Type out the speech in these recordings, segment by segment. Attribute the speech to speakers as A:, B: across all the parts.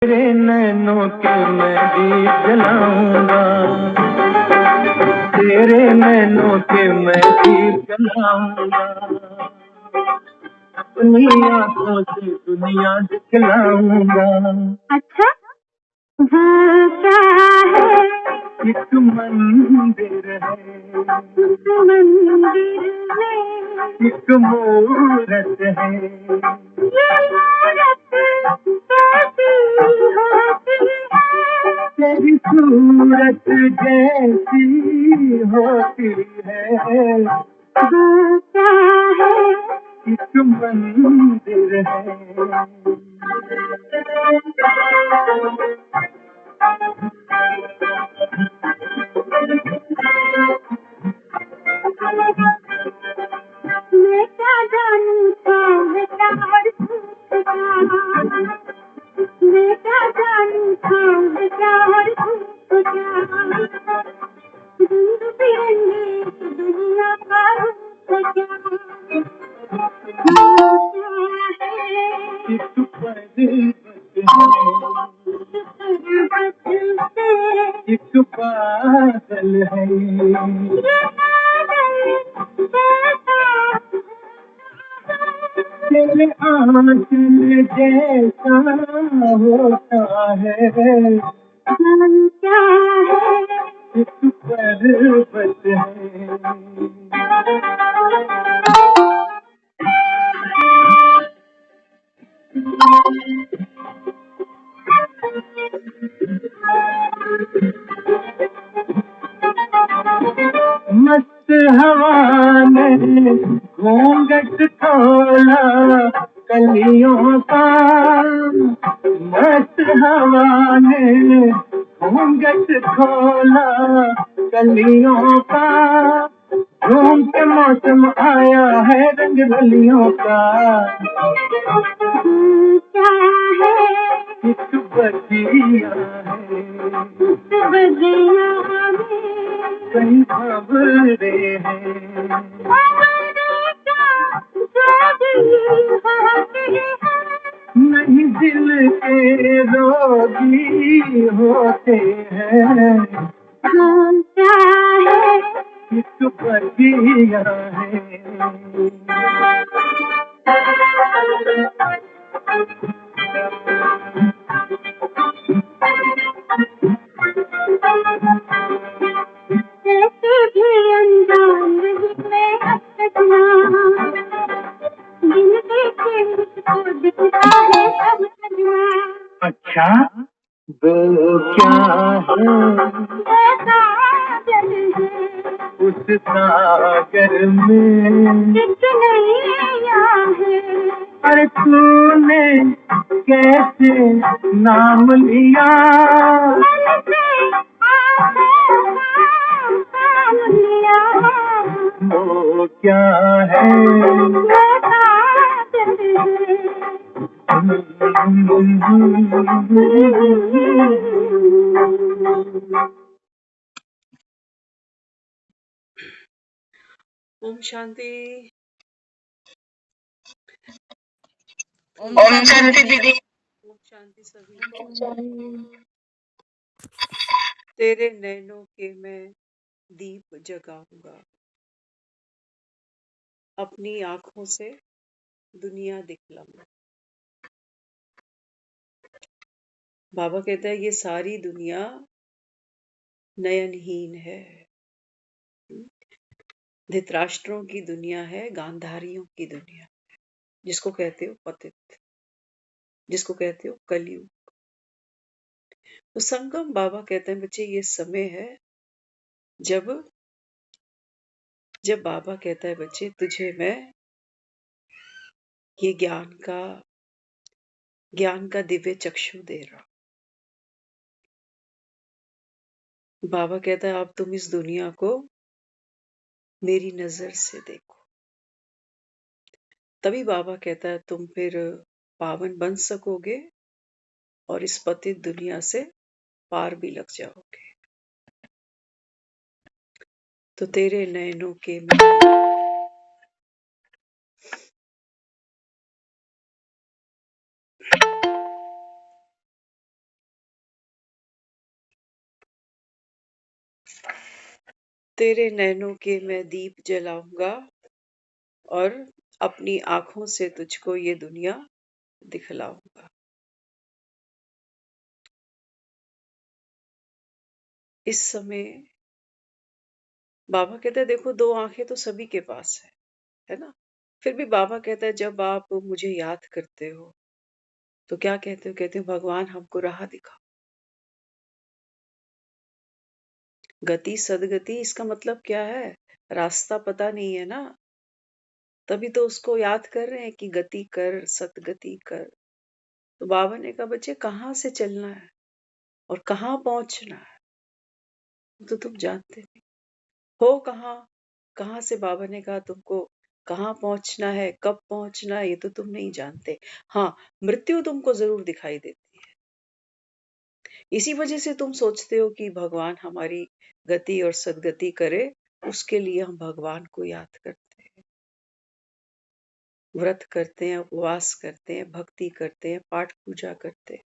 A: तेरे नैनों के मैं दीप जलाऊंगा, तेरे नैनों के मैं दीप जलाऊंगा, अपनी आंखों से दुनिया दिखलाऊंगा। अच्छा, वो क्या है? एक मंदिर है, उस मंदिर में एक मूरत है, ये मूरत कैसी होती है? तेरी सूरत जैसी होती है। वो क्या है? एक मंदिर है। मैं क्या जानूं था, मैं क्या और पूछ क्या, मैं क्या जानूं था, मैं क्या और पूछ क्या, रंग बिरंगी दुनिया का रूप क्या, वो क्या है? एक पर्वत से एक बादल है, ये बादल कैसा तेरे आंचल जैसा होता है। हम क्या है? एक पर्वत है। मस्त हवा ने घूंघट खोला कलियों का, मस्त हवा ने घूंघट खोला कलियों का, झूम के मौसम आया है रंग रलियों का। क्या है? एक बगिया है, इस बगिया में कई भंवरे हैं, भंवरे क्या जोगी होते हैं, नहीं दिल के रोगी होते हैं। हम क्या है? एक बगिया है। कैसे भी अनजान नहीं मैं अब तक ना, बिन देखे मुझको दिखता है सब सजना। अच्छा, वो क्या है? सागर है, उस सागर में एक नैया है। अरे तूने कैसे नाम लिया? मन से नाम लिया। वो क्या है? सागर है।
B: ओम शांति।
C: ओम शांति दीदी।
B: ओम शांति सभी। तेरे नैनों के मैं दीप जगाऊंगा, अपनी आंखों से दुनिया दिखलाऊंगा। बाबा कहता है ये सारी दुनिया नयनहीन है। धृतराष्ट्रों की दुनिया है, गांधारियों की दुनिया, जिसको कहते हो पतित, जिसको कहते हो कलयुग। तो संगम बाबा कहते हैं बच्चे ये समय है जब जब बाबा कहता है बच्चे तुझे मैं ये ज्ञान का दिव्य चक्षु दे रहा हूं। बाबा कहता है अब तुम इस दुनिया को मेरी नजर से देखो। तभी बाबा कहता है तुम फिर पावन बन सकोगे और इस पतित दुनिया से पार भी लग जाओगे। तो तेरे नैनों के मैं तेरे नैनों के मैं दीप जलाऊंगा और अपनी आंखों से तुझको ये दुनिया दिखलाऊंगा। इस समय बाबा कहता है देखो, दो आंखें तो सभी के पास है ना? फिर भी बाबा कहता है जब आप मुझे याद करते हो तो क्या कहते हो? कहते हो भगवान हमको राह दिखाओ। गति सदगति, इसका मतलब क्या है? रास्ता पता नहीं है ना, तभी तो उसको याद कर रहे हैं कि गति कर, सतगति कर। तो बाबा ने कहा बच्चे कहाँ से चलना है और कहाँ पहुंचना है तो तुम जानते नहीं हो। कहाँ कहाँ से बाबा ने कहा तुमको कहाँ पहुंचना है, कब पहुंचना है, ये तो तुम नहीं जानते। हाँ, मृत्यु तुमको जरूर दिखाई देती है। इसी वजह से तुम सोचते हो कि भगवान हमारी गति और सदगति करे, उसके लिए हम भगवान को याद करते हैं, व्रत करते हैं, उपवास करते हैं, भक्ति करते हैं, पाठ पूजा करते हैं।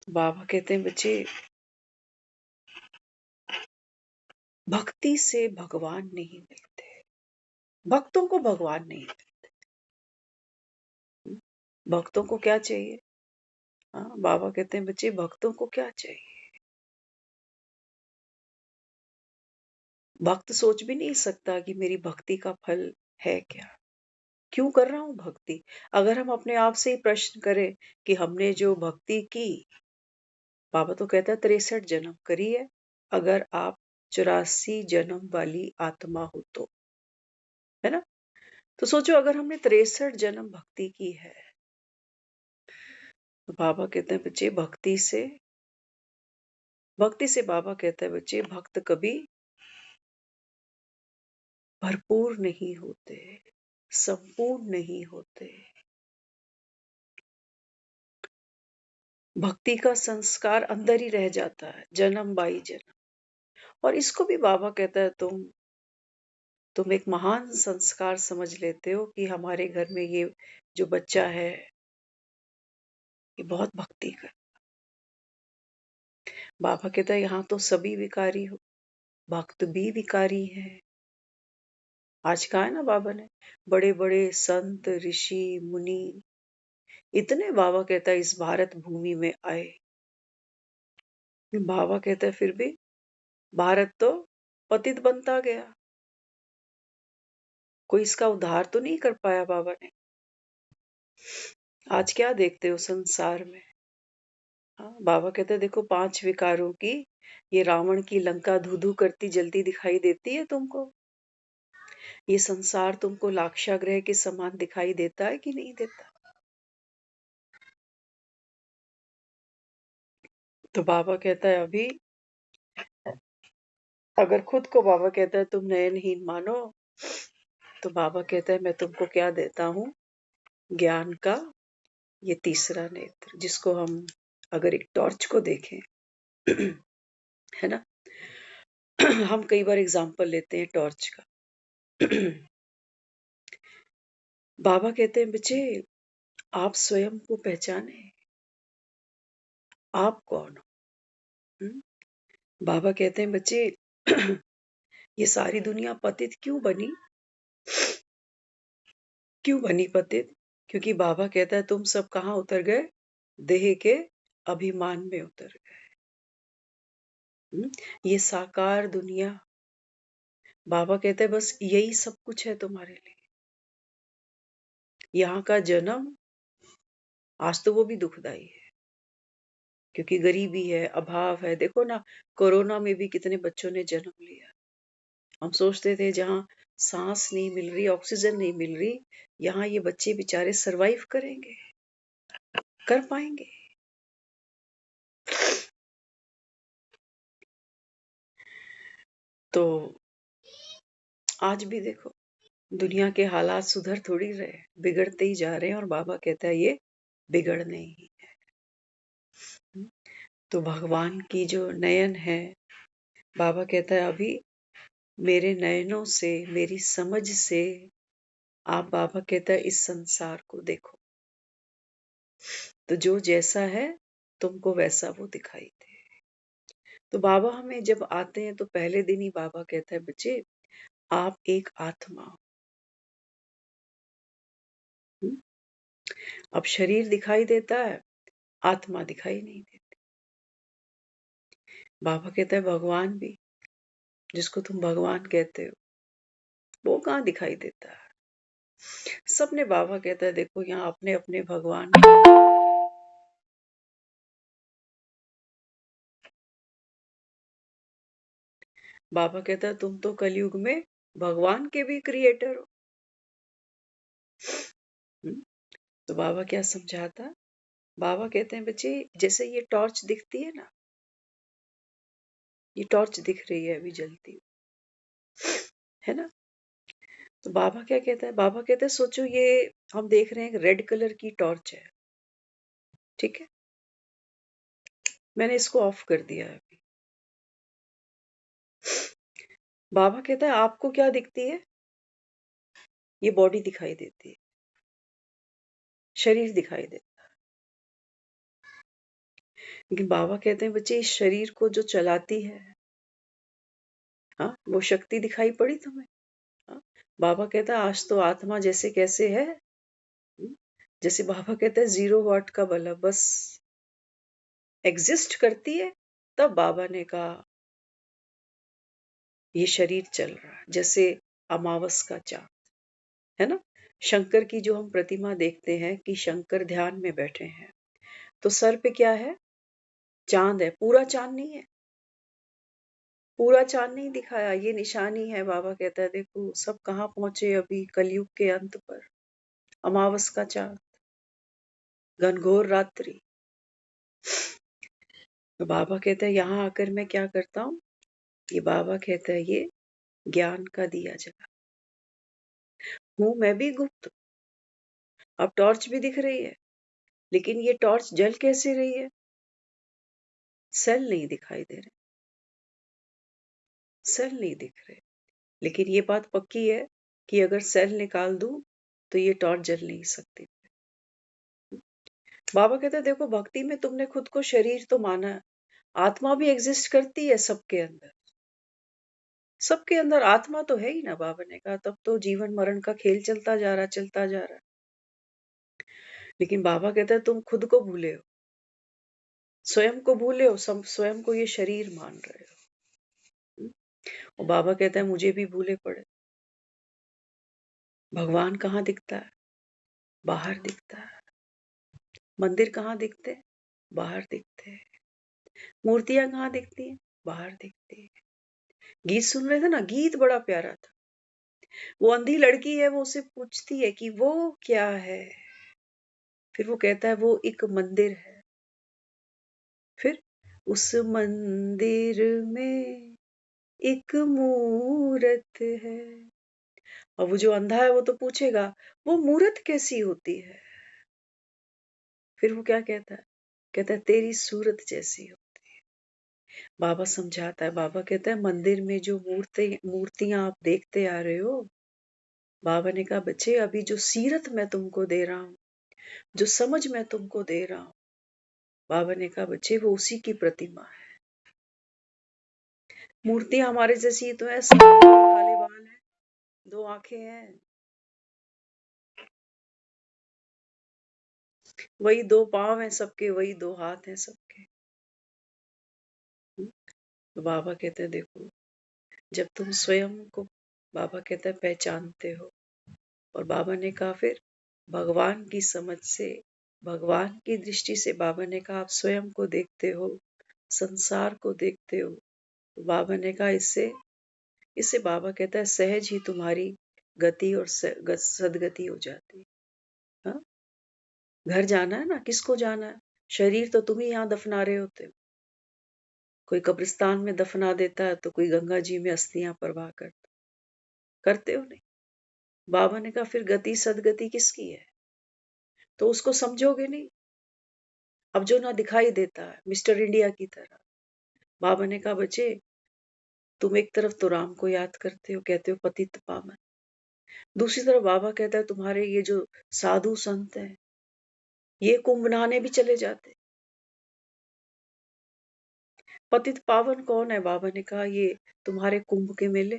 B: बाबा कहते हैं बच्चे, भक्ति से भगवान नहीं मिलते, भक्तों को भगवान नहीं मिलते। भक्तों को क्या चाहिए? हाँ, बाबा कहते हैं बच्चे भक्तों को क्या चाहिए? भक्त सोच भी नहीं सकता कि मेरी भक्ति का फल है क्या, क्यों कर रहा हूं भक्ति। अगर हम अपने आप से ही प्रश्न करें कि हमने जो भक्ति की, बाबा तो कहता है 63 जन्म करी है, अगर आप 84 जन्म वाली आत्मा हो तो, है ना? तो सोचो अगर हमने 63 जन्म भक्ति की है तो बाबा कहते हैं बच्चे भक्ति से बाबा कहता है बच्चे भक्त कभी भरपूर नहीं होते, संपूर्ण नहीं होते। भक्ति का संस्कार अंदर ही रह जाता है जन्म बाई जन्म। और इसको भी बाबा कहता है तुम एक महान संस्कार समझ लेते हो कि हमारे घर में ये जो बच्चा है ये बहुत भक्ति कर। बाबा कहता है यहाँ तो सभी विकारी हो, भक्त भी विकारी है। आज कहा है ना बाबा ने, बड़े बड़े संत ऋषि मुनि इतने बाबा कहता है इस भारत भूमि में आए, बाबा कहता है फिर भी भारत तो पतित बनता गया, कोई इसका उद्धार तो नहीं कर पाया बाबा ने। आज क्या देखते हो संसार में? हाँ, बाबा कहते हैं देखो 5 विकारों की ये रावण की लंका धू धू करती जल्दी दिखाई देती है तुमको? ये संसार तुमको लाक्षागृह के समान दिखाई देता है कि नहीं देता? तो बाबा कहता है अभी अगर खुद को बाबा कहता है तुम नयनहीन मानो, तो बाबा कहता है मैं तुमको क्या देता हूँ? ज्ञान का ये तीसरा नेत्र, जिसको हम अगर एक टॉर्च को देखें है ना, हम कई बार एग्जाम्पल लेते हैं टॉर्च का। बाबा कहते हैं बच्चे आप स्वयं को पहचाने, आप कौन हो? हम्म? बाबा कहते हैं बच्चे ये सारी दुनिया पतित क्यों बनी पतित? क्योंकि बाबा कहता है तुम सब कहाँ उतर गए? देह के अभिमान में उतर गए। ये साकार दुनिया, बाबा कहते हैं बस यही सब कुछ है तुम्हारे लिए। यहाँ का जन्म आज तो वो भी दुखदाई है क्योंकि गरीबी है, अभाव है। देखो ना, कोरोना में भी कितने बच्चों ने जन्म लिया। हम सोचते थे जहाँ सांस नहीं मिल रही, ऑक्सीजन नहीं मिल रही, यहाँ ये बच्चे बेचारे सरवाइव करेंगे, कर पाएंगे। तो आज भी देखो दुनिया के हालात सुधर थोड़ी रहे, बिगड़ते ही जा रहे हैं और बाबा कहता है ये बिगड़ने ही है। तो भगवान की जो नयन है, बाबा कहता है अभी मेरे नयनों से, मेरी समझ से आप, बाबा कहता है इस संसार को देखो, तो जो जैसा है तुमको वैसा वो दिखाई दे। तो बाबा हमें जब आते हैं तो पहले दिन ही बाबा कहता है बच्चे आप एक आत्मा हो। हम्म? अब शरीर दिखाई देता है, आत्मा दिखाई नहीं देती। बाबा कहता है भगवान भी, जिसको तुम भगवान कहते हो, वो कहाँ दिखाई देता है। सबने बाबा कहता है देखो यहाँ अपने अपने भगवान। बाबा कहता है तुम तो कलयुग में भगवान के भी क्रिएटर हो। हम्म? तो बाबा क्या समझाता, बाबा कहते हैं बच्चे जैसे ये टॉर्च दिखती है ना, ये टॉर्च दिख रही है अभी जलती है ना। तो बाबा क्या कहता है, बाबा कहते हैं सोचो ये हम देख रहे हैं रेड कलर की टॉर्च है, ठीक है, मैंने इसको ऑफ कर दिया है अभी। बाबा कहता है आपको क्या दिखती है, ये बॉडी दिखाई देती है, शरीर दिखाई देता है। लेकिन बाबा कहते हैं बच्चे इस शरीर को जो चलाती है, हाँ, वो शक्ति दिखाई पड़ी तुम्हें। हाँ? बाबा कहता है आज तो आत्मा जैसे कैसे है, जैसे बाबा कहते हैं 0 वाट का बल्ब बस एग्जिस्ट करती है। तब बाबा ने कहा ये शरीर चल रहा है, जैसे अमावस का चांद है ना। शंकर की जो हम प्रतिमा देखते हैं कि शंकर ध्यान में बैठे हैं, तो सर पे क्या है, चांद है, पूरा चांद नहीं है, पूरा चांद नहीं दिखाया, ये निशानी है। बाबा कहता है देखो सब कहाँ पहुंचे अभी कलयुग के अंत पर, अमावस का चांद, घनघोर रात्रि। तो बाबा कहता है यहाँ आकर मैं क्या करता हूँ, ये बाबा कहता है ये ज्ञान का दिया जला हूँ, मैं भी गुप्त। अब टॉर्च भी दिख रही है, लेकिन ये टॉर्च जल कैसे रही है, सेल नहीं दिखाई दे रहे, सेल नहीं दिख रहे। लेकिन ये बात पक्की है कि अगर सेल निकाल दूं तो ये टॉर्च जल नहीं सकती। बाबा कहते हैं देखो भक्ति में तुमने खुद को शरीर तो माना है, आत्मा भी एग्जिस्ट करती है सबके अंदर, सबके अंदर आत्मा तो है ही ना। बाबा ने कहा तब तो जीवन मरण का खेल चलता जा रहा, चलता जा रहा। लेकिन बाबा कहते हैं तुम खुद को भूले हो, स्वयं को भूले हो, स्वयं को ये शरीर मान रहे हो। और बाबा कहता है मुझे भी भूले पड़े। भगवान कहाँ दिखता है, बाहर दिखता है। मंदिर कहाँ दिखते हैं, बाहर दिखते हैं। मूर्तियां कहाँ दिखती हैं, बाहर दिखती है। गीत सुन रहे थे ना, गीत बड़ा प्यारा था। वो अंधी लड़की है, वो उसे पूछती है कि वो क्या है, फिर वो कहता है वो एक मंदिर है। फिर उस मंदिर में एक मूरत है। और वो जो अंधा है वो तो पूछेगा वो मूरत कैसी होती है। फिर वो क्या कहता है, कहता है तेरी सूरत जैसी हो। बाबा समझाता है, बाबा कहता है मंदिर में जो मूर्तियां आप देखते आ रहे हो, बाबा ने कहा बच्चे अभी जो सीरत मैं तुमको दे रहा हूँ, जो समझ मैं तुमको दे रहा हूँ, बाबा ने कहा बच्चे वो उसी की प्रतिमा है। मूर्तियां हमारे जैसी तो है, सब काले बाल हैं, 2 आंखें हैं, वही 2 पांव हैं सबके, वही 2 हाथ हैं सबके। तो बाबा कहते हैं देखो जब तुम स्वयं को, बाबा कहता है पहचानते हो, और बाबा ने कहा फिर भगवान की समझ से, भगवान की दृष्टि से, बाबा ने कहा आप स्वयं को देखते हो, संसार को देखते हो। तो बाबा ने कहा इससे इससे बाबा कहता है सहज ही तुम्हारी गति और सदगति हो जाती है। हाँ? घर जाना है ना, किसको जाना है, शरीर तो तुम ही यहाँ दफना रहे होते हो। कोई कब्रिस्तान में दफना देता है तो कोई गंगा जी में अस्थियां प्रवाह करते हो नहीं। बाबा ने कहा फिर गति सदगति किसकी है, तो उसको समझोगे नहीं। अब जो ना दिखाई देता है मिस्टर इंडिया की तरह। बाबा ने कहा बच्चे तुम एक तरफ तो राम को याद करते हो, कहते हो पतित पावन, दूसरी तरफ बाबा कहता है तुम्हारे ये जो साधु संत हैं ये कुंभ नहाने भी चले जाते, पतित पावन कौन है? बाबा ने कहा ये तुम्हारे कुंभ के मेले।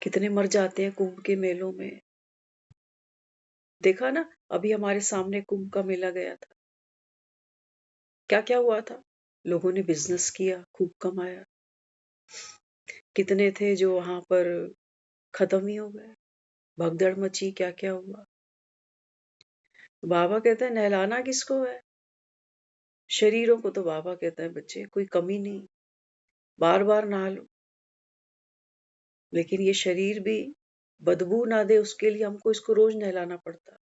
B: कितने मर जाते हैं कुंभ के मेलों में। देखा ना, अभी हमारे सामने कुंभ का मेला गया था। क्या क्या हुआ था? लोगों ने बिजनेस किया, खूब कमाया। कितने थे जो वहां पर खत्म ही हो गए, भगदड़ मची, क्या क्या हुआ। बाबा कहते हैं नहलाना किसको है? शरीरों को तो बाबा कहता है बच्चे कोई कमी नहीं, बार बार नहा लो, लेकिन ये शरीर भी बदबू ना दे उसके लिए हमको इसको रोज नहलाना पड़ता,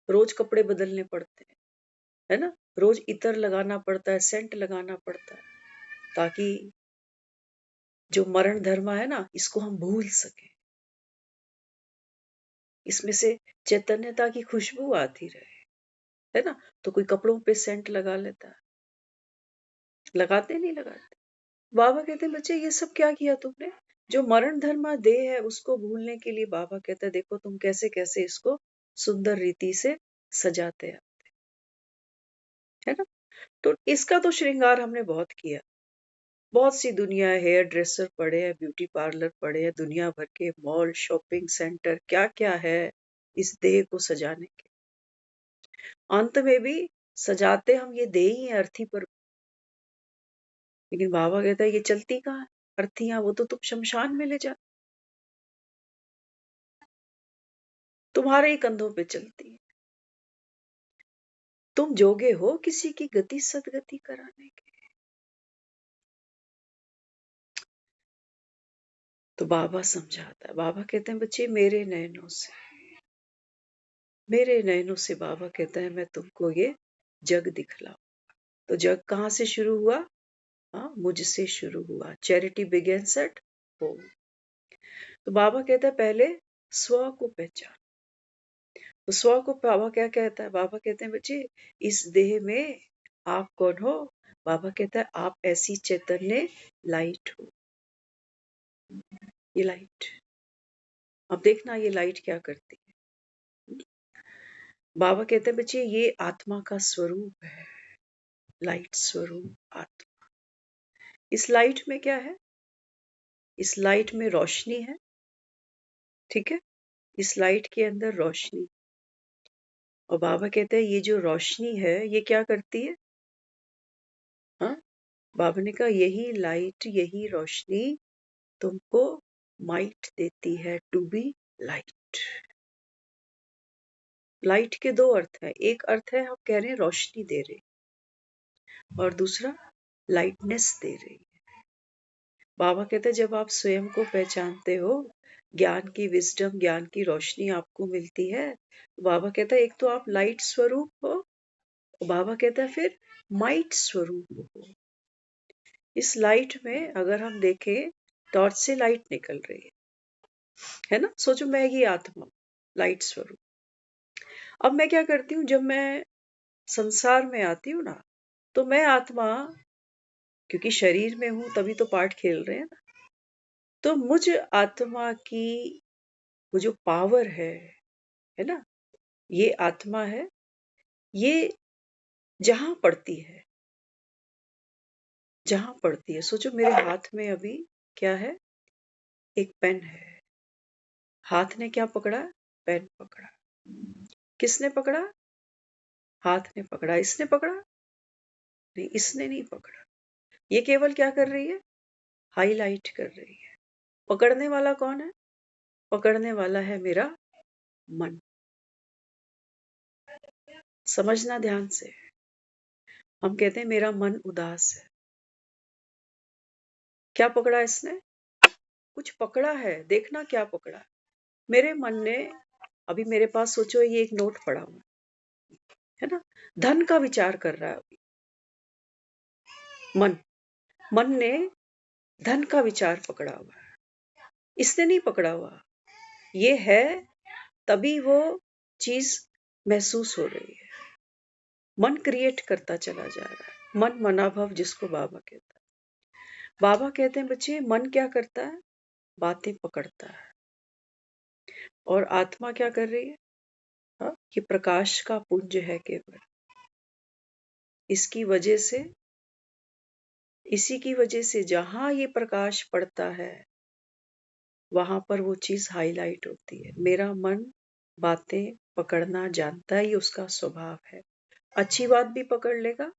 B: रोज कपड़े बदलने पड़ते हैं, है ना, रोज इत्र लगाना पड़ता है, सेंट लगाना पड़ता है, ताकि जो मरण धर्म है ना इसको हम भूल सके, इसमें से चैतन्यता की खुशबू आती रहे, है ना। तो कोई कपड़ों पे सेंट लगा लेता है, लगाते नहीं लगाते। बाबा कहते हैं बच्चे ये सब क्या किया तुमने? जो मरण धर्मा देह है उसको भूलने के लिए बाबा कहते हैं देखो तुम कैसे कैसे इसको सुंदर रीति से सजाते हैं, है ना। तो इसका तो श्रृंगार हमने बहुत किया। बहुत सी दुनिया है, हेयर ड्रेसर पड़े हैं, ब्यूटी पार्लर पड़े हैं, दुनिया भर के मॉल, शॉपिंग सेंटर, क्या क्या है इस देह को सजाने के। अंत में भी सजाते हम ये देह ही है अर्थी पर, लेकिन बाबा कहता है ये चलती कहाँ है अर्थियां, वो तो तुम शमशान में ले जा, तुम्हारे ही कंधों पे चलती है। तुम जोगे हो किसी की गति सदगति कराने के। तो बाबा समझाता है, बाबा कहते हैं बच्चे मेरे नैनों से, मेरे नैनों से बाबा कहता है मैं तुमको ये जग दिखलाऊं। तो जग कहाँ से शुरू हुआ? हाँ, मुझसे शुरू हुआ। Charity begins at home. तो बाबा कहता है पहले स्व को पहचान। तो स्व को बाबा क्या कहता है? बाबा कहते हैं बच्चे इस देह में आप कौन हो? बाबा कहता है आप ऐसी चैतन्य लाइट हो। ये लाइट, अब देखना ये लाइट क्या करती है। बाबा कहते हैं बच्चे ये आत्मा का स्वरूप है, लाइट स्वरूप आत्मा। इस लाइट में क्या है? इस लाइट में रोशनी है, ठीक है, इस लाइट के अंदर रोशनी। और बाबा कहते हैं ये जो रोशनी है ये क्या करती है? हाँ, बाबा ने कहा यही लाइट, यही रोशनी तुमको माइट देती है, टू बी लाइट। लाइट के दो अर्थ है, एक अर्थ है हम कह रहे हैं रोशनी दे रही, और दूसरा लाइटनेस दे रही है। बाबा कहते हैं जब आप स्वयं को पहचानते हो, ज्ञान की विजडम, ज्ञान की रोशनी आपको मिलती है, बाबा कहता है एक तो आप लाइट स्वरूप हो, बाबा कहता है फिर माइट स्वरूप हो। इस लाइट में अगर हम देखें टॉर्च से लाइट निकल रही है ना, सोचो मैं ये आत्मा लाइट स्वरूप। अब मैं क्या करती हूँ, जब मैं संसार में आती हूँ ना, तो मैं आत्मा, क्योंकि शरीर में हूं तभी तो पार्ट खेल रहे हैं ना, तो मुझ आत्मा की वो जो पावर है ना, ये आत्मा है, ये जहां पड़ती है, जहां पड़ती है, सोचो मेरे हाथ में अभी क्या है? एक पेन है। हाथ ने क्या पकड़ा? पेन पकड़ा। किसने पकड़ा? हाथ ने पकड़ा। इसने पकड़ा? नहीं, इसने नहीं पकड़ा। ये केवल क्या कर रही है? हाईलाइट कर रही है। पकड़ने वाला कौन है? पकड़ने वाला है मेरा मन। समझना ध्यान से। हम कहते हैं मेरा मन उदास है। क्या पकड़ा इसने? कुछ पकड़ा है, देखना क्या पकड़ा। मेरे मन ने, अभी मेरे पास सोचो ये एक नोट पड़ा हुआ है ना, धन का विचार कर रहा है अभी मन। मन ने धन का विचार पकड़ा हुआ है, इसने नहीं पकड़ा हुआ। ये है तभी वो चीज महसूस हो रही है। मन क्रिएट करता चला जा रहा है, मन मनाभव जिसको बाबा कहता है। बाबा कहते हैं बच्चे मन क्या करता है? बातें पकड़ता है। और आत्मा क्या कर रही है? हाँ, ये प्रकाश का पुंज है केवल, इसी की वजह से जहां ये प्रकाश पड़ता है वहां पर वो चीज हाईलाइट होती है। मेरा मन बातें पकड़ना जानता है, ये उसका स्वभाव है। अच्छी बात भी पकड़ लेगा,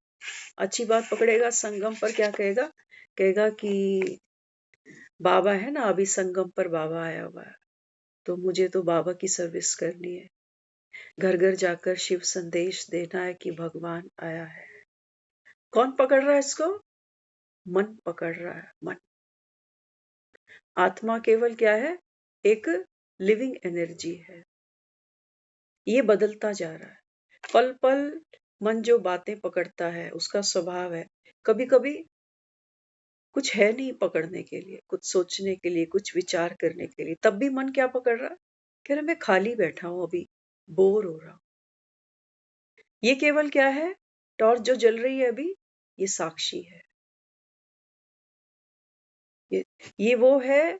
B: अच्छी बात पकड़ेगा, संगम पर क्या कहेगा, कहेगा कि बाबा है ना, अभी संगम पर बाबा आया हुआ है, तो मुझे तो बाबा की सर्विस करनी है, घर घर जाकर शिव संदेश देना है कि भगवान आया है। कौन पकड़ रहा है इसको? मन पकड़ रहा है, मन। आत्मा केवल क्या है? एक लिविंग एनर्जी है। ये बदलता जा रहा है पल पल। मन जो बातें पकड़ता है उसका स्वभाव है, कभी कभी कुछ है नहीं पकड़ने के लिए, कुछ सोचने के लिए, कुछ विचार करने के लिए, तब भी मन क्या पकड़ रहा है? कह रहा मैं खाली बैठा हूं, अभी बोर हो रहा हूं। ये केवल क्या है? टॉर्च जो जल रही है अभी, ये साक्षी है। ये वो है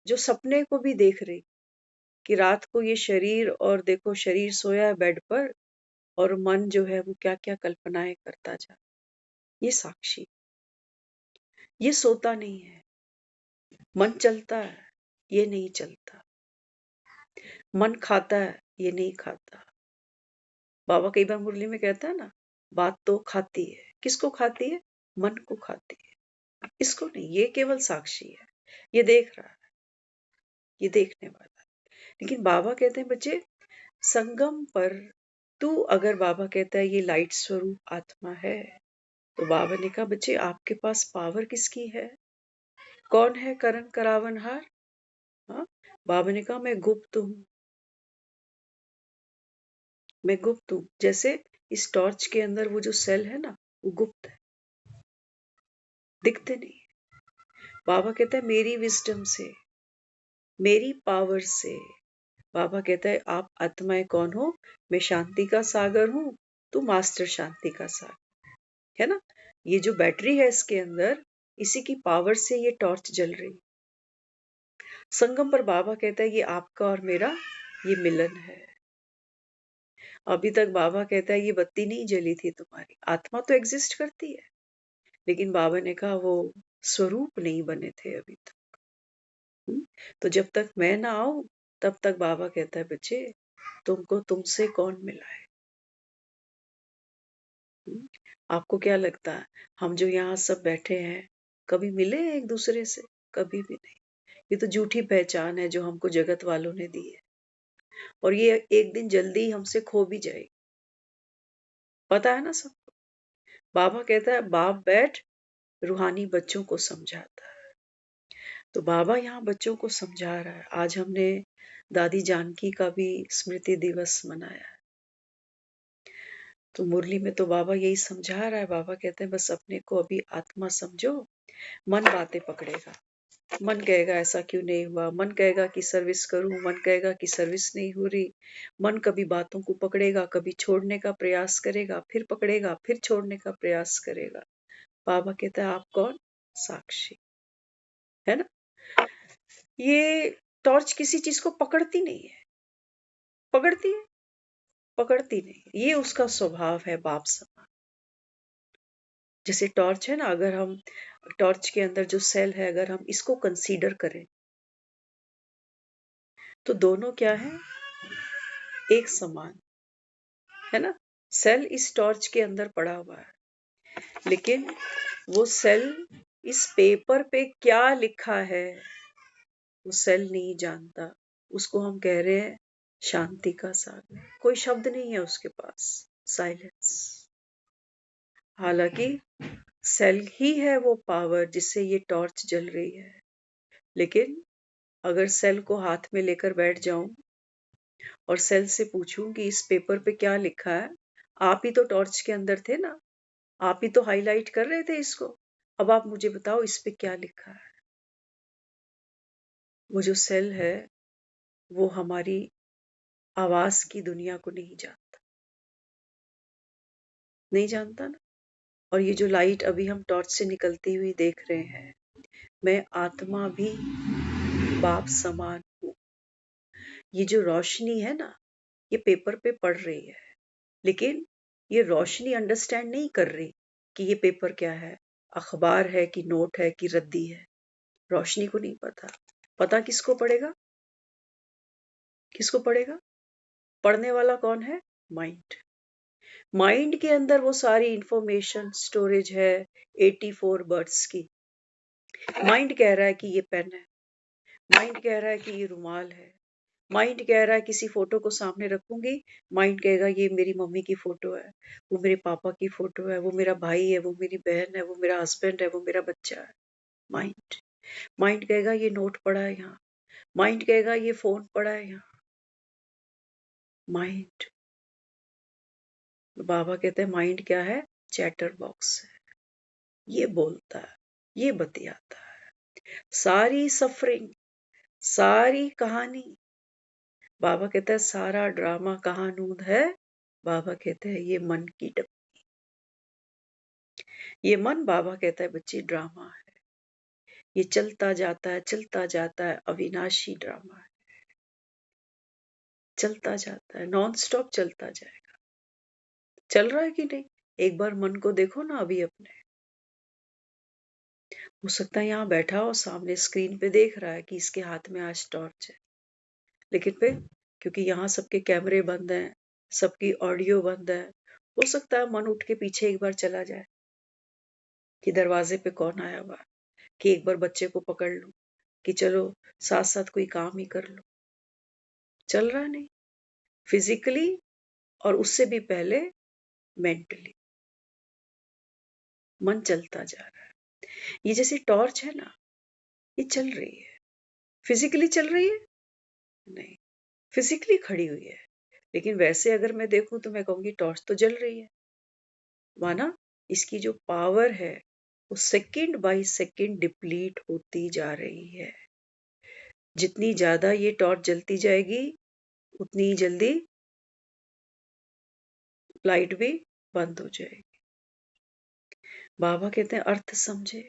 B: जो सपने को भी देख रही, कि रात को ये शरीर, और देखो शरीर सोया है बेड पर और मन जो है वो क्या क्या कल्पनाएं करता जा। ये साक्षी, ये सोता नहीं है। मन चलता है, ये नहीं चलता। मन खाता है, ये नहीं खाता। बाबा कई बार मुरली में कहता है ना, बात तो खाती है। किसको खाती है? मन को खाती है, इसको नहीं। ये केवल साक्षी है, ये देख रहा है, ये देखने वाला है। लेकिन बाबा कहते हैं बच्चे, संगम पर तू, अगर बाबा कहता है ये लाइट स्वरूप आत्मा है, तो बाबा ने कहा बच्चे आपके पास पावर किसकी है? कौन है करण करावनहार? हाँ, बाबा ने कहा मैं गुप्त हूं, मैं गुप्त हूं। जैसे इस टॉर्च के अंदर वो जो सेल है ना, वो गुप्त है, दिखते नहीं। बाबा कहता है मेरी विजडम से, मेरी पावर से। बाबा कहता है आप आत्माएं कौन हो? मैं शांति का सागर हूं, तू मास्टर शांति का सागर, है ना। ये जो बैटरी है इसके अंदर, इसी की पावर से ये टॉर्च जल रही। संगम पर बाबा कहता है ये आपका और मेरा ये मिलन है। अभी तक बाबा कहता है ये बत्ती नहीं जली थी तुम्हारी, आत्मा तो एग्जिस्ट करती है, लेकिन बाबा ने कहा वो स्वरूप नहीं बने थे अभी तक। तो जब तक मैं ना आऊं तब तक बाबा कहता है बच्चे तुमको तुमसे कौन मिला है? हम्म, आपको क्या लगता है हम जो यहाँ सब बैठे हैं कभी मिले हैं एक दूसरे से? कभी भी नहीं। ये तो झूठी पहचान है जो हमको जगत वालों ने दी है, और ये एक दिन जल्दी ही हमसे खो भी जाएगी, पता है ना सबको। बाबा कहता है बाप बैठ रूहानी बच्चों को समझाता है। तो बाबा यहाँ बच्चों को समझा रहा है। आज हमने दादी जानकी का भी स्मृति दिवस मनाया है, तो मुरली में तो बाबा यही समझा रहा है। बाबा कहते हैं बस अपने को अभी आत्मा समझो। मन बातें पकड़ेगा, मन कहेगा ऐसा क्यों नहीं हुआ, मन कहेगा कि सर्विस करूं, मन कहेगा कि सर्विस नहीं हो रही। मन कभी बातों को पकड़ेगा, कभी छोड़ने का प्रयास करेगा, फिर पकड़ेगा, फिर छोड़ने का प्रयास करेगा। बाबा कहता है आप कौन? साक्षी, है ना। ये टॉर्च किसी चीज को पकड़ती नहीं है, पकड़ती है? पकड़ती नहीं। ये उसका स्वभाव है बाप समान। जैसे टॉर्च है ना, अगर हम टॉर्च के अंदर जो सेल है अगर हम इसको कंसीडर करें तो दोनों क्या है? एक समान, है ना। सेल इस टॉर्च के अंदर पड़ा हुआ है, लेकिन वो सेल इस पेपर पे क्या लिखा है वो सेल नहीं जानता। उसको हम कह रहे हैं शांति का सागर। कोई शब्द नहीं है उसके पास, साइलेंस। हालांकि सेल ही है वो पावर जिससे ये टॉर्च जल रही है। लेकिन अगर सेल को हाथ में लेकर बैठ जाऊं और सेल से पूछूं कि इस पेपर पे क्या लिखा है, आप ही तो टॉर्च के अंदर थे ना, आप ही तो हाईलाइट कर रहे थे इसको, अब आप मुझे बताओ इस पे क्या लिखा है। वो जो सेल है वो हमारी आवाज की दुनिया को नहीं जानता, नहीं जानता ना। और ये जो लाइट अभी हम टॉर्च से निकलती हुई देख रहे हैं, मैं आत्मा भी बाप समान हूँ। ये जो रोशनी है ना, ये पेपर पे पड़ रही है, लेकिन ये रोशनी अंडरस्टैंड नहीं कर रही कि ये पेपर क्या है, अखबार है कि नोट है कि रद्दी है। रोशनी को नहीं पता। पता किसको पड़ेगा? किसको पड़ेगा? पढ़ने वाला कौन है? माइंड। माइंड के अंदर वो सारी इंफॉर्मेशन स्टोरेज है 84 बर्ड्स की। माइंड कह रहा है कि ये पेन है, माइंड कह रहा है कि ये रुमाल है, माइंड कह रहा है किसी फोटो को सामने रखूंगी, माइंड कहेगा ये मेरी मम्मी की फोटो है, वो मेरे पापा की फोटो है, वो मेरा भाई है, वो मेरी बहन है, वो मेरा हस्बैंड है, वो मेरा बच्चा है। माइंड। माइंड कहेगा ये नोट पड़ा है यहाँ, माइंड कहेगा ये फोन पड़ा है यहाँ। माइंड। बाबा कहते हैं माइंड क्या है? चैटर बॉक्स है। ये बोलता है, ये बतियाता है, सारी सफरिंग, सारी कहानी। बाबा कहता है सारा ड्रामा कहाँ नूंद है? बाबा कहते हैं ये मन की डब्बी। ये मन, बाबा कहता है बच्ची, ड्रामा है। ये चलता जाता है, चलता जाता है, अविनाशी ड्रामा है। चलता जाता है, नॉन स्टॉप चलता जाएगा। चल रहा है कि नहीं? एक बार मन को देखो ना अभी अपने। हो सकता है यहाँ बैठा हो, सामने स्क्रीन पे देख रहा है कि इसके हाथ में आज टॉर्च है, लेकिन फिर क्योंकि यहाँ सबके कैमरे बंद हैं, सबकी ऑडियो बंद है, हो सकता है मन उठ के पीछे एक बार चला जाए कि दरवाजे पे कौन आया हुआ, कि एक बार बच्चे को पकड़ लूं, कि चलो साथ साथ कोई काम ही कर लो। चल रहा नहीं, फिजिकली और उससे भी पहले मेंटली मन चलता जा रहा है। ये जैसे टॉर्च है ना, ये चल रही है। फिजिकली चल रही है? नहीं, फिजिकली खड़ी हुई है, लेकिन वैसे अगर मैं देखूं तो मैं कहूंगी टॉर्च तो जल रही है। माना इसकी जो पावर है वो सेकंड बाय सेकंड डिप्लीट होती जा रही है। जितनी ज्यादा ये टॉर्च जलती जाएगी उतनी ही जल्दी लाइट भी बंद हो जाएगी। बाबा कहते हैं अर्थ समझे,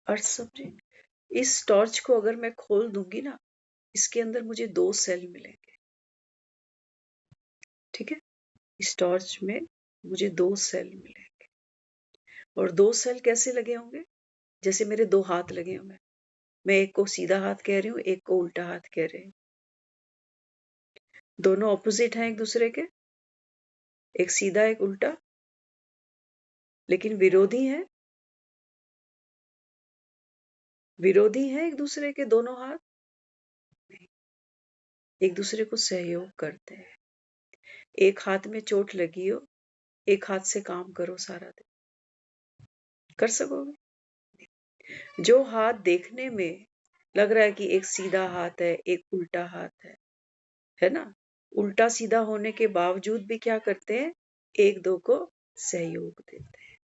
B: अर्थ समझे। इस टॉर्च को अगर मैं खोल दूंगी ना, इसके अंदर मुझे 2 सेल मिलेंगे। ठीक है, इस टॉर्च में मुझे 2 सेल मिलेंगे। और 2 सेल कैसे लगे होंगे? जैसे मेरे 2 हाथ लगे होंगे। मैं एक को सीधा हाथ कह रही हूँ, एक को उल्टा हाथ कह रही हूँ। दोनों ऑपोजिट हैं एक दूसरे के, एक सीधा एक उल्टा, लेकिन विरोधी हैं। विरोधी हैं एक दूसरे के दोनों हाथ? नहीं, एक दूसरे को सहयोग करते हैं। एक हाथ में चोट लगी हो, एक हाथ से काम करो सारा दिन, कर सकोगे? जो हाथ देखने में लग रहा है कि एक सीधा हाथ है, एक उल्टा हाथ है ना? उल्टा सीधा होने के बावजूद भी क्या करते हैं? एक दो को सहयोग देते हैं।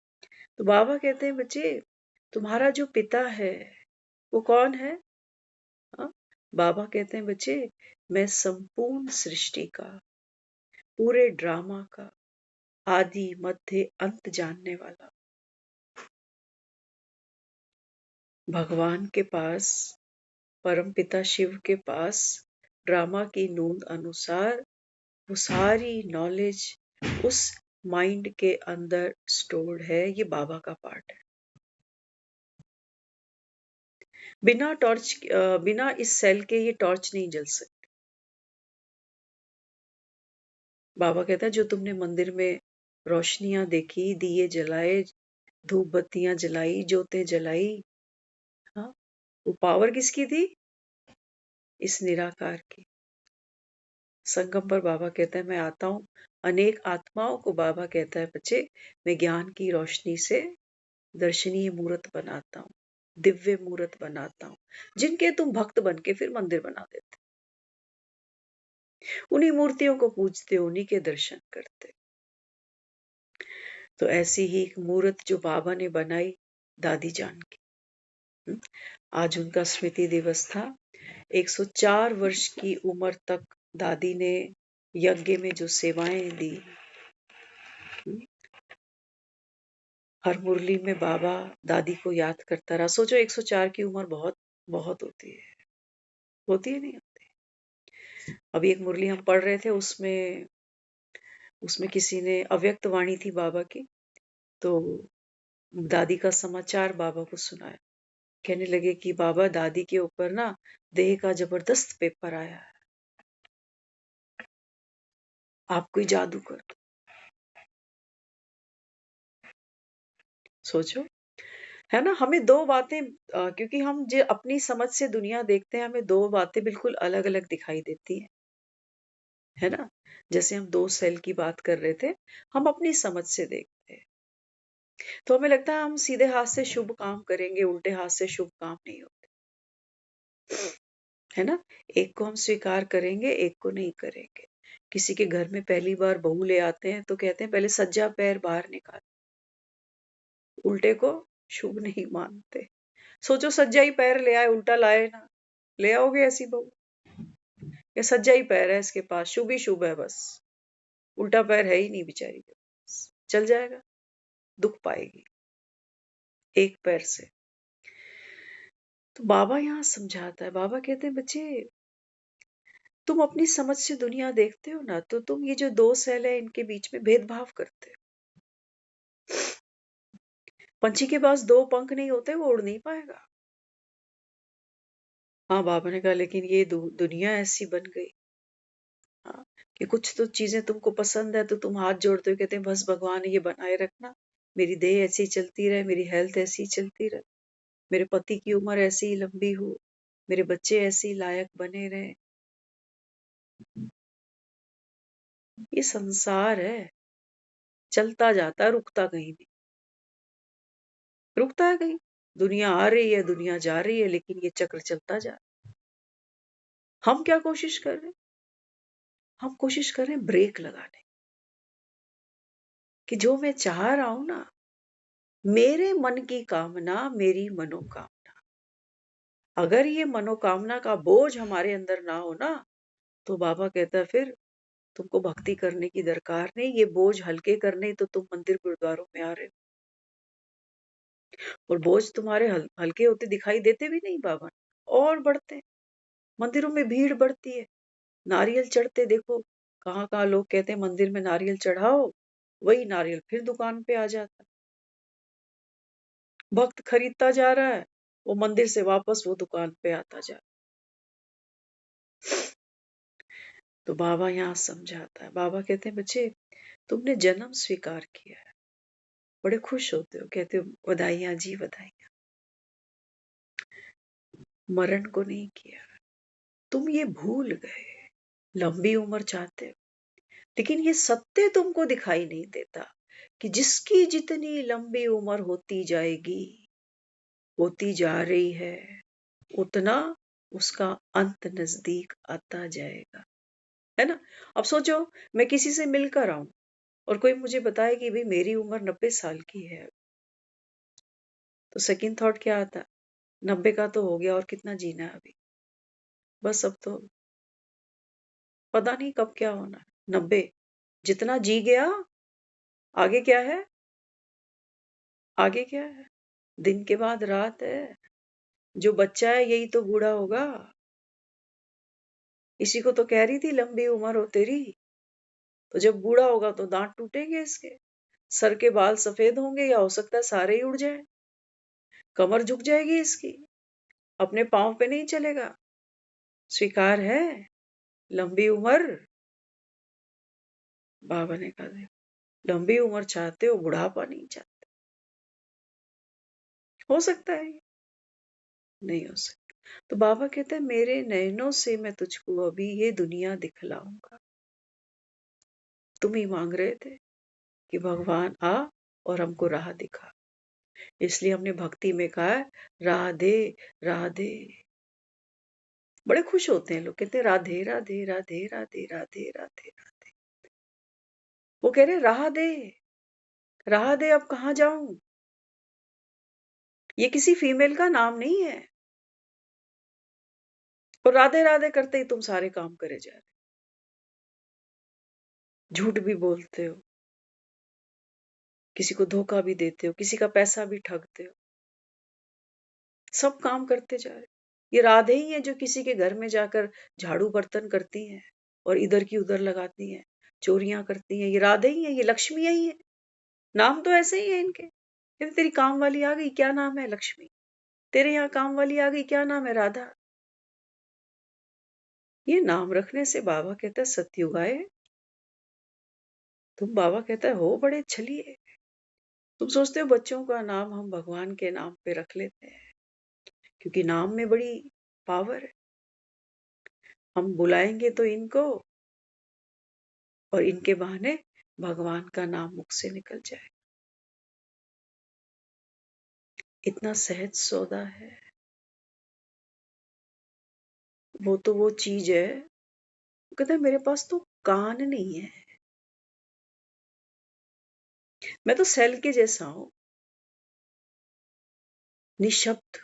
B: तो बाबा कहते हैं बच्चे, तुम्हारा जो पिता है वो कौन है? हाँ? बाबा कहते हैं बच्चे, मैं संपूर्ण सृष्टि का, पूरे ड्रामा का आदि मध्य अंत जानने वाला। भगवान के पास, परम पिता शिव के पास ड्रामा की नूंद अनुसार वो सारी नॉलेज उस माइंड के अंदर स्टोर्ड है। ये बाबा का पार्ट है। बिना टॉर्च, बिना इस सेल के ये टॉर्च नहीं जल सकती। बाबा कहता है जो तुमने मंदिर में रोशनियां देखी, दिए जलाए, धूप बत्तियां जलाई, जोतें जलाई, हाँ, वो पावर किसकी थी? इस निराकार की। संगम पर बाबा कहता है मैं आता हूँ, अनेक आत्माओं को बाबा कहता है बच्चे, मैं ज्ञान की रोशनी से दर्शनीय मूर्त बनाता हूँ, दिव्य मूर्त बनाता हूँ, जिनके तुम भक्त बन के फिर मंदिर बना देते, उन्हीं मूर्तियों को पूजते, उन्हीं के दर्शन करते। तो ऐसी ही एक मूर्त जो बाबा ने बनाई दादी जान की, आज उनका स्मृति दिवस था। 104 वर्ष की उम्र तक दादी ने यज्ञ में जो सेवाएं दी, हर मुरली में बाबा दादी को याद करता रहा। सोचो 104 की उम्र बहुत बहुत होती है, होती है नहीं होती? अभी एक मुरली हम पढ़ रहे थे, उसमें उसमें किसी ने अव्यक्त वाणी थी बाबा की, तो दादी का समाचार बाबा को सुनाया। कहने लगे कि बाबा, दादी के ऊपर ना देह का जबरदस्त पेपर आया है, आप कोई जादू कर दो। सोचो, है ना, हमें दो बातें क्योंकि हम जो अपनी समझ से दुनिया देखते हैं, हमें दो बातें बिल्कुल अलग अलग दिखाई देती हैं, है ना। जैसे हम दो सेल की बात कर रहे थे, हम अपनी समझ से देखते हैं, तो हमें लगता है हम सीधे हाथ से शुभ काम करेंगे, उल्टे हाथ से शुभ काम नहीं होते, है ना। एक को हम स्वीकार करेंगे, एक को नहीं करेंगे। किसी के घर में पहली बार बहू ले आते हैं तो कहते हैं पहले सज्जा पैर बाहर निकाल, उल्टे को शुभ नहीं मानते। सोचो, सज्जा ही पैर ले आए, उल्टा लाए ना, ले आओगे ऐसी बहू? या सज्जा ही पैर है इसके पास, शुभ ही शुभ है बस, उल्टा पैर है ही नहीं बेचारी के पास, चल जाएगा, दुख पाएगी एक पैर से। तो बाबा यहाँ समझाता है, बाबा कहते हैं बच्चे, तुम अपनी समझ से दुनिया देखते हो ना, तो तुम ये जो दो सेल है इनके बीच में भेदभाव करते हो। पंछी के पास दो पंख नहीं होते, वो उड़ नहीं पाएगा। हाँ, बाबा ने कहा लेकिन ये दुनिया ऐसी बन गई, हाँ, कि कुछ तो चीजें तुमको पसंद है तो तुम हाथ जोड़ते हो, कहते हैं बस भगवान ये बनाए रखना, मेरी देह ऐसी चलती रहे, मेरी हेल्थ ऐसी चलती रहे, मेरे पति की उम्र ऐसी ही लंबी हो, मेरे बच्चे ऐसे ही लायक बने रहे। ये संसार है, चलता जाता है, रुकता कहीं नहीं, रुकता है कहीं? दुनिया आ रही है, दुनिया जा रही है, लेकिन ये चक्र चलता जा रहा है। हम क्या कोशिश कर रहे हैं? हम कोशिश कर रहे हैं ब्रेक लगाने कि जो मैं चाह रहा हूं ना, मेरे मन की कामना मेरी मनोकामना, अगर ये मनोकामना का बोझ हमारे अंदर ना हो ना, तो बाबा कहता है फिर तुमको भक्ति करने की दरकार नहीं, ये बोझ हल्के करने तो तुम मंदिर गुरुद्वारों में आ रहे हो, और बोझ तुम्हारे हल्के होते दिखाई देते भी नहीं बाबा, और बढ़ते हैं। मंदिरों में भीड़ बढ़ती है, नारियल चढ़ते देखो, कहाँ कहाँ लोग कहते हैं मंदिर में नारियल चढ़ाओ, वही नारियल फिर दुकान पे आ जाता है, भक्त खरीदता जा रहा है, वो मंदिर से वापस वो दुकान पे आता जा रहा है। तो बाबा यहाँ समझाता है, बाबा कहते हैं बच्चे, तुमने जन्म स्वीकार किया है, बड़े खुश होते हो, कहते हो बधाइयां जी बधाइयां, मरण को नहीं किया, तुम ये भूल गए, लंबी उम्र चाहते हो, लेकिन ये सत्य तुमको दिखाई नहीं देता कि जिसकी जितनी लंबी उम्र होती जाएगी, होती जा रही है, उतना उसका अंत नजदीक आता जाएगा, है ना। अब सोचो, मैं किसी से मिलकर आऊं और कोई मुझे बताए कि भाई मेरी उम्र 90 साल की है, तो सेकंड थॉट क्या आता? 90 का तो हो गया, और कितना जीना है अभी, बस अब तो पता नहीं कब क्या होना है। 90 जितना जी गया, आगे क्या है? आगे क्या है? दिन के बाद रात है, जो बच्चा है यही तो बूढ़ा होगा। इसी को तो कह रही थी लंबी उम्र हो तेरी, तो जब बूढ़ा होगा तो दांत टूटेंगे इसके, सर के बाल सफेद होंगे, या हो सकता है सारे ही उड़ जाए, कमर झुक जाएगी इसकी, अपने पांव पे नहीं चलेगा। स्वीकार है लंबी उम्र? बाबा ने कहा देखो, लंबी उम्र चाहते हो, बुढ़ापा नहीं चाहते। हो सकता है ये? नहीं हो सकता। तो बाबा कहते हैं मेरे नयनों से मैं तुझको अभी ये दुनिया दिखलाऊंगा। तुम ही मांग रहे थे कि भगवान आ और हमको राह दिखा, इसलिए हमने भक्ति में कहा है राधे राधे। बड़े खुश होते हैं लोग, कहते हैं राधे राधे राधे राधे राधे राधे राधे। वो कह रहे राह दे, अब कहाँ जाऊं? ये किसी फीमेल का नाम नहीं है, और राधे राधे करते ही तुम सारे काम करे जा रहे, झूठ भी बोलते हो, किसी को धोखा भी देते हो, किसी का पैसा भी ठगते हो, सब काम करते जा रहे। ये राधे ही है जो किसी के घर में जाकर झाड़ू बर्तन करती हैं और इधर की उधर लगाती हैं, चोरियां करती हैं, ये राधे ही है, ये लक्ष्मी ही है, नाम तो ऐसे ही है इनके। कहते तेरी काम वाली आ गई, क्या नाम है? लक्ष्मी। तेरे यहाँ काम वाली आ गई, क्या नाम है? राधा। ये नाम रखने से बाबा कहता है सतयुग आए। तुम बाबा कहता है हो बड़े छलिए। तुम सोचते हो बच्चों का नाम हम भगवान के नाम पे रख लेते हैं, क्योंकि नाम में बड़ी पावर है। हम बुलाएंगे तो इनको, और इनके बहाने भगवान का नाम मुख से निकल जाए। इतना सहज सौदा है। वो तो वो चीज है, वो कहता है मेरे पास तो कान नहीं है, मैं तो सेल के जैसा हूं, निशब्द,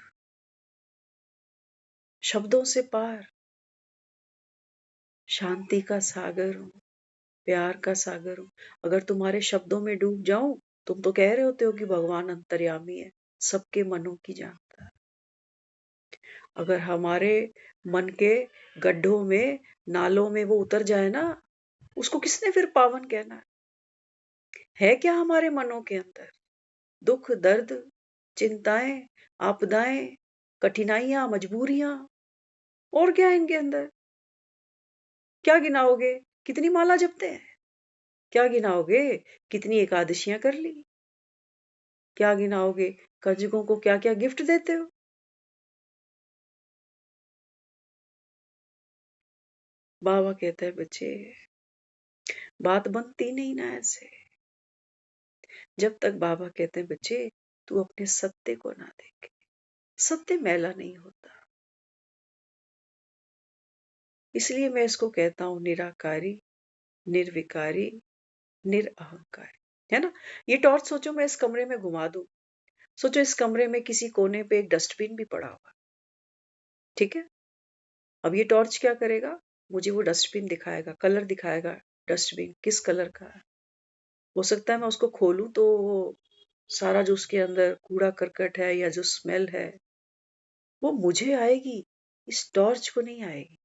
B: शब्दों से पार, शांति का सागर हूं, प्यार का सागर हूं। अगर तुम्हारे शब्दों में डूब जाऊं, तुम तो कह रहे होते हो कि भगवान अंतर्यामी है, सबके मनों की जानता है। अगर हमारे मन के गड्ढों में, नालों में वो उतर जाए ना, उसको किसने फिर पावन कहना है क्या हमारे मनों के अंदर? दुख, दर्द, चिंताएं, आपदाएं, कठिनाइयां, मजबूरियां, और क्या है इनके अंदर? क्या गिनाओगे? कितनी माला जपते हैं? क्या गिनाओगे? कितनी एकादशियां कर ली? क्या गिनाओगे? कंजकों को क्या क्या गिफ्ट देते हो? बाबा कहता है बच्चे, बात बनती नहीं ना ऐसे। जब तक बाबा कहते हैं बच्चे तू अपने सत्य को ना देखे, सत्य मैला नहीं होता। इसलिए मैं इसको कहता हूं निराकारी, निर्विकारी, निरअहंकारी, है ना। ये टॉर्च सोचो मैं इस कमरे में घुमा दूं, सोचो इस कमरे में किसी कोने पे एक डस्टबिन भी पड़ा हुआ, ठीक है। अब ये टॉर्च क्या करेगा? मुझे वो डस्टबिन दिखाएगा, कलर दिखाएगा, डस्टबिन किस कलर का है। हो सकता है मैं उसको खोलूं तो वो सारा जो उसके अंदर कूड़ा करकट है या जो स्मेल है वो मुझे आएगी, इस टॉर्च को नहीं आएगी।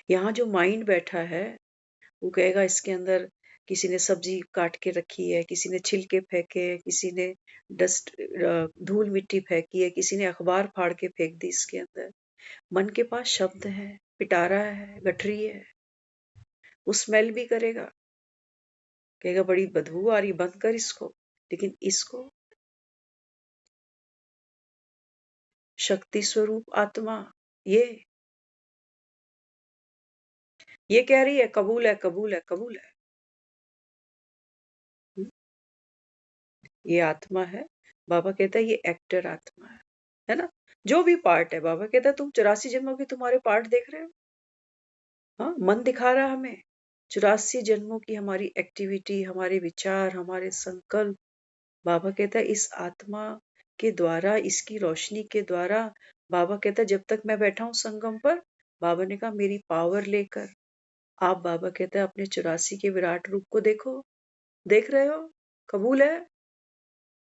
B: यहाँ जो माइंड बैठा है वो कहेगा इसके अंदर किसी ने सब्जी काट के रखी है, किसी ने छिलके फेंके हैं, किसी ने डस्ट धूल मिट्टी फेंकी है, किसी ने अखबार फाड़ के फेंक दी इसके अंदर। मन के पास शब्द है, पिटारा है, गठरी है, वो स्मेल भी करेगा, कहेगा बड़ी बदबू आ रही, बंद कर इसको। लेकिन इसको शक्ति स्वरूप आत्मा ये ये कह रही है कबूल है, कबूल है, कबूल है। हम्म, ये आत्मा है। बाबा कहता है ये एक्टर आत्मा है ना। जो भी पार्ट है, बाबा कहता है तुम 84 जन्मों के तुम्हारे पार्ट देख रहे हो। हाँ, मन दिखा रहा है हमें 84 जन्मों की हमारी एक्टिविटी, हमारे विचार, हमारे संकल्प। बाबा कहता है इस आत्मा के द्वारा, इसकी रोशनी के द्वारा। बाबा कहता है जब तक मैं बैठा हूं संगम पर, बाबा ने कहा मेरी पावर लेकर आप, बाबा कहता है अपने 84 के विराट रूप को देखो। देख रहे हो? कबूल है,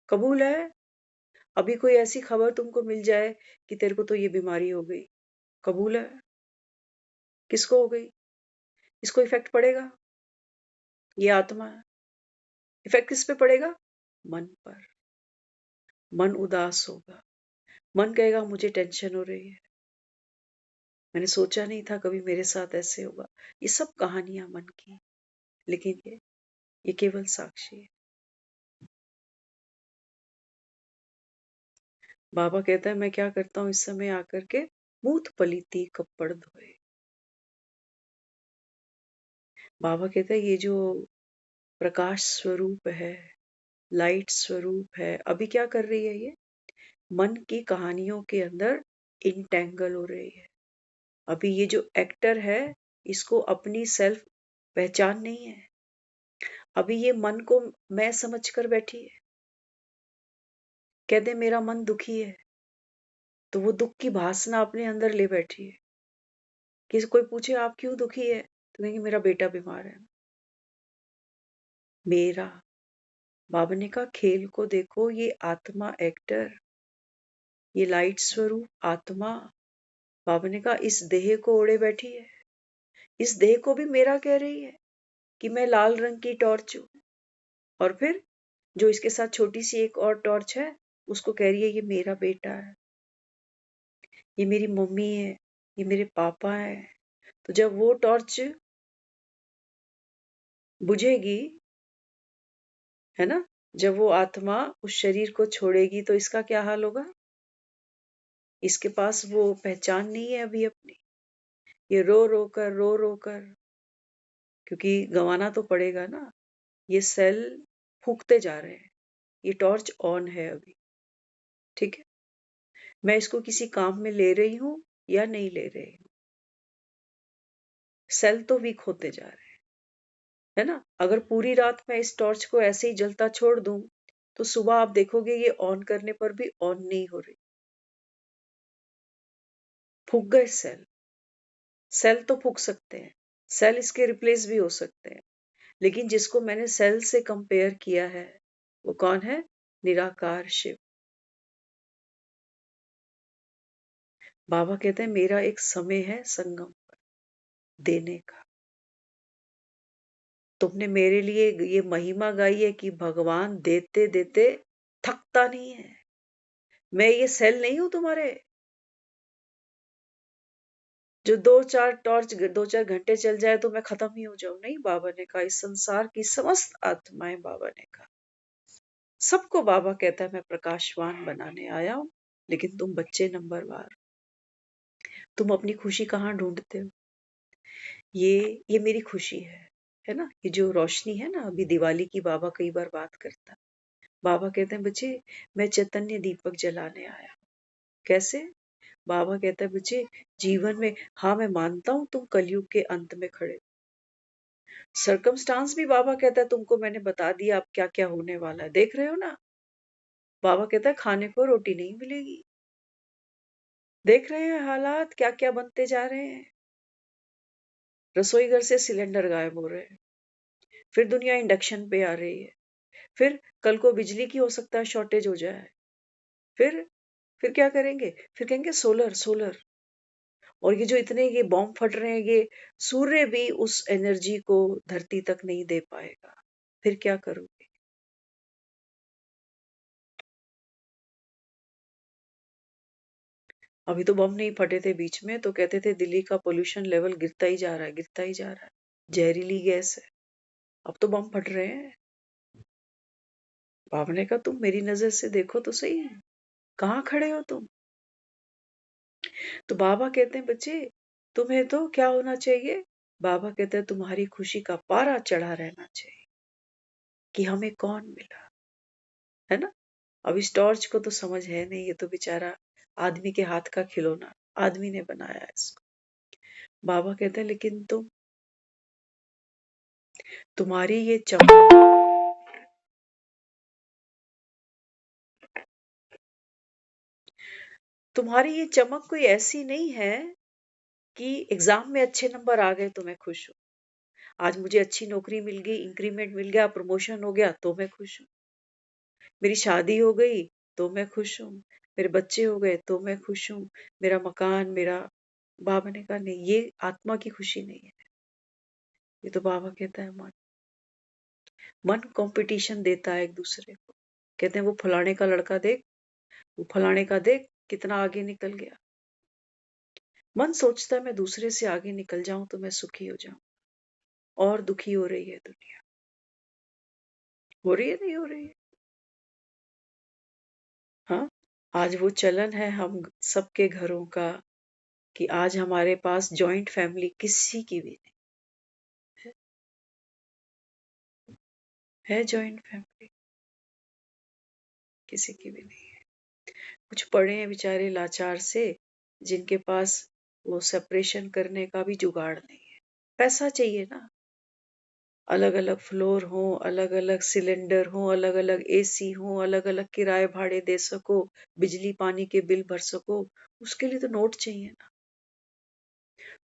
B: कबूल है। अभी कोई ऐसी खबर तुमको मिल जाए कि तेरे को तो ये बीमारी हो गई, कबूल है? किसको हो गई? इसको इफेक्ट पड़ेगा? ये आत्मा है। इफेक्ट किस पे पड़ेगा? मन पर। मन उदास होगा, मन कहेगा मुझे टेंशन हो रही है, मैंने सोचा नहीं था कभी मेरे साथ ऐसे होगा। ये सब कहानियां मन की, लेकिन ये केवल साक्षी है। बाबा कहता है मैं क्या करता हूं इस समय आकर के, मूत पलीती कपड़ धोए। बाबा कहता है ये जो प्रकाश स्वरूप है, लाइट स्वरूप है, अभी क्या कर रही है? ये मन की कहानियों के अंदर इंटेंगल हो रही है। अभी ये जो एक्टर है, इसको अपनी सेल्फ पहचान नहीं है। अभी ये मन को मैं समझ कर बैठी है। कह दे मेरा मन दुखी है, तो वो दुख की भासना अपने अंदर ले बैठी है। किसी कोई पूछे आप क्यों दुखी है, तो कहेंगे मेरा बेटा बीमार है। मेरा, बाबा ने कहा खेल को देखो, ये आत्मा एक्टर, ये लाइट स्वरूप आत्मा, बाबा ने कहा इस देह को ओढ़े बैठी है। इस देह को भी मेरा कह रही है कि मैं लाल रंग की टॉर्च हूं, और फिर जो इसके साथ छोटी सी एक और टॉर्च है उसको कह रही है ये मेरा बेटा है, ये मेरी मम्मी है, ये मेरे पापा है। तो जब वो टॉर्च बुझेगी, है ना, जब वो आत्मा उस शरीर को छोड़ेगी तो इसका क्या हाल होगा? इसके पास वो पहचान नहीं है अभी अपनी। ये रो रो कर, क्योंकि गंवाना तो पड़ेगा ना, ये सेल फूकते जा रहे हैं। ये टॉर्च ऑन है अभी, ठीक है। मैं इसको किसी काम में ले रही हूं या नहीं ले रही हूं, सेल तो वीक होते जा रहे हैं, है ना। अगर पूरी रात मैं इस टॉर्च को ऐसे ही जलता छोड़ दूं तो सुबह आप देखोगे ये ऑन करने पर भी ऑन नहीं हो रही, फूक गए सेल। सेल तो फूक सकते हैं, सेल इसके रिप्लेस भी हो सकते हैं, लेकिन जिसको मैंने सेल से कंपेयर किया है वो कौन है? निराकार शिव। बाबा कहते हैं मेरा एक समय है संगम पर देने का। तुमने मेरे लिए ये महिमा गाई है कि भगवान देते देते थकता नहीं है। मैं ये सेल नहीं हूं तुम्हारे, जो दो चार घंटे चल जाए तो मैं खत्म ही हो जाऊं। नहीं, बाबा ने कहा इस संसार की समस्त आत्माएं, बाबा ने कहा सबको, बाबा कहता है मैं प्रकाशवान बनाने आया हूं, लेकिन तुम बच्चे नंबर वार, तुम अपनी खुशी कहाँ ढूंढते हो? ये मेरी खुशी है ना। ये जो रोशनी है ना, अभी दिवाली की बाबा कई बार बात करता है। बाबा कहते हैं बच्चे मैं चैतन्य दीपक जलाने आया हूं। कैसे? बाबा कहता है बच्चे जीवन में, हाँ मैं मानता हूं तुम कलयुग के अंत में खड़े, सर्कमस्टांस भी बाबा कहता है तुमको मैंने बता दिया अब क्या क्या होने वाला है, देख रहे हो ना। बाबा कहता है खाने को रोटी नहीं मिलेगी, देख रहे हैं हालात क्या क्या बनते जा रहे हैं। रसोई घर से सिलेंडर गायब हो रहे हैं, फिर दुनिया इंडक्शन पे आ रही है, फिर कल को बिजली की हो सकता है शॉर्टेज हो जाए, फिर क्या करेंगे? फिर कहेंगे सोलर सोलर। और ये जो इतने ये बॉम्ब फट रहे हैं, ये सूर्य भी उस एनर्जी को धरती तक नहीं दे पाएगा, फिर क्या करोगे? अभी तो बम नहीं फटे थे बीच में तो कहते थे दिल्ली का पोल्यूशन लेवल गिरता ही जा रहा है, गिरता ही जा रहा है, जहरीली गैस है। अब तो बम फट रहे हैं। बाबा ने कहा तुम मेरी नजर से देखो तो सही है, कहाँ खड़े हो तुम? तो बाबा कहते हैं बच्चे तुम्हें तो क्या होना चाहिए? बाबा कहते हैं तुम्हारी खुशी का पारा चढ़ा रहना चाहिए कि हमें कौन मिला, है ना। अब इस टॉर्च को तो समझ है नहीं, ये तो बेचारा आदमी के हाथ का खिलौना, आदमी ने बनाया है इसको। बाबा कहते हैं लेकिन तुम्हारी ये तुम्हारी ये चमक कोई ऐसी नहीं है कि एग्जाम में अच्छे नंबर आ गए तो मैं खुश हूँ, आज मुझे अच्छी नौकरी मिल गई, इंक्रीमेंट मिल गया, प्रमोशन हो गया तो मैं खुश हूँ, मेरी शादी हो गई तो मैं खुश हूँ, मेरे बच्चे हो गए तो मैं खुश हूँ, मेरा मकान मेरा। बाबा ने कहा नहीं, ये आत्मा की खुशी नहीं है। ये तो बाबा कहता है मन, मन कंपटीशन देता है एक दूसरे को। कहते हैं वो फलाने का लड़का देख, वो फलाने का देख कितना आगे निकल गया। मन सोचता है मैं दूसरे से आगे निकल जाऊं तो मैं सुखी हो जाऊं, और दुखी हो रही है दुनिया। हो रही है नहीं हो रही है? हाँ, आज वो चलन है हम सबके घरों का कि आज हमारे पास जॉइंट फैमिली किसी की भी नहीं है, जॉइंट फैमिली किसी की भी नहीं है। कुछ पड़े हैं बेचारे लाचार से, जिनके पास वो सेपरेशन करने का भी जुगाड़ नहीं है। पैसा चाहिए ना, अलग अलग फ्लोर हो, अलग अलग सिलेंडर हो, अलग अलग एसी हो, अलग अलग किराए भाड़े दे सको, बिजली पानी के बिल भर सको, उसके लिए तो नोट चाहिए ना।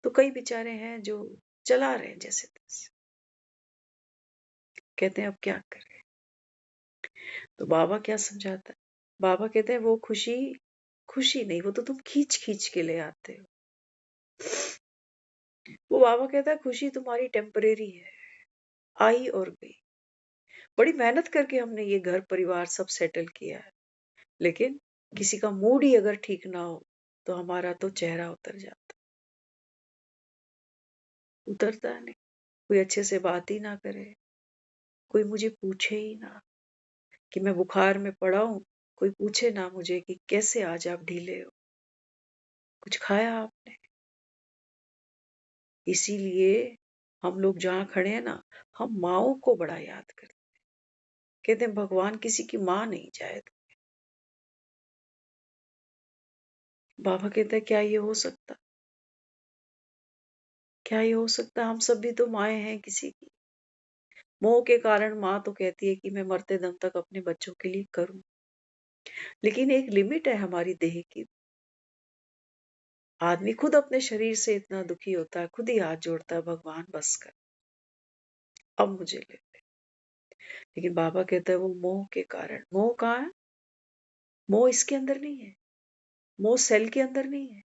B: तो कई बेचारे हैं जो चला रहे हैं जैसे तैसे, कहते हैं अब क्या करें। तो बाबा क्या समझाता है? बाबा कहते हैं वो खुशी खुशी नहीं, वो तो तुम खींच खींच के ले आते हो। वो बाबा कहता है खुशी तुम्हारी टेम्परेरी है, आई और गई। बड़ी मेहनत करके हमने ये घर परिवार सब सेटल किया है, लेकिन किसी का मूड ही अगर ठीक ना हो तो हमारा तो चेहरा उतर जाता, उतरता नहीं। कोई अच्छे से बात ही ना करे, कोई मुझे पूछे ही ना कि मैं बुखार में पड़ा हूं, कोई पूछे ना मुझे कि कैसे आज आप ढीले हो, कुछ खाया आपने। इसीलिए हम लोग जहां खड़े हैं ना, हम माओ को बड़ा याद करते, कहते हैं भगवान किसी की माँ नहीं चाहे तो। बाबा कहता है क्या ये हो सकता, क्या ये हो सकता, हम सब भी तो माए हैं किसी की। मोह के कारण माँ तो कहती है कि मैं मरते दम तक अपने बच्चों के लिए करूं, लेकिन एक लिमिट है हमारी देह की। आदमी खुद अपने शरीर से इतना दुखी होता है, खुद ही हाथ जोड़ता है, भगवान बस कर, अब मुझे ले। लेकिन बाबा कहता है वो मोह के कारण। मोह कहाँ है? मोह इसके अंदर नहीं है, मोह सेल के अंदर नहीं है।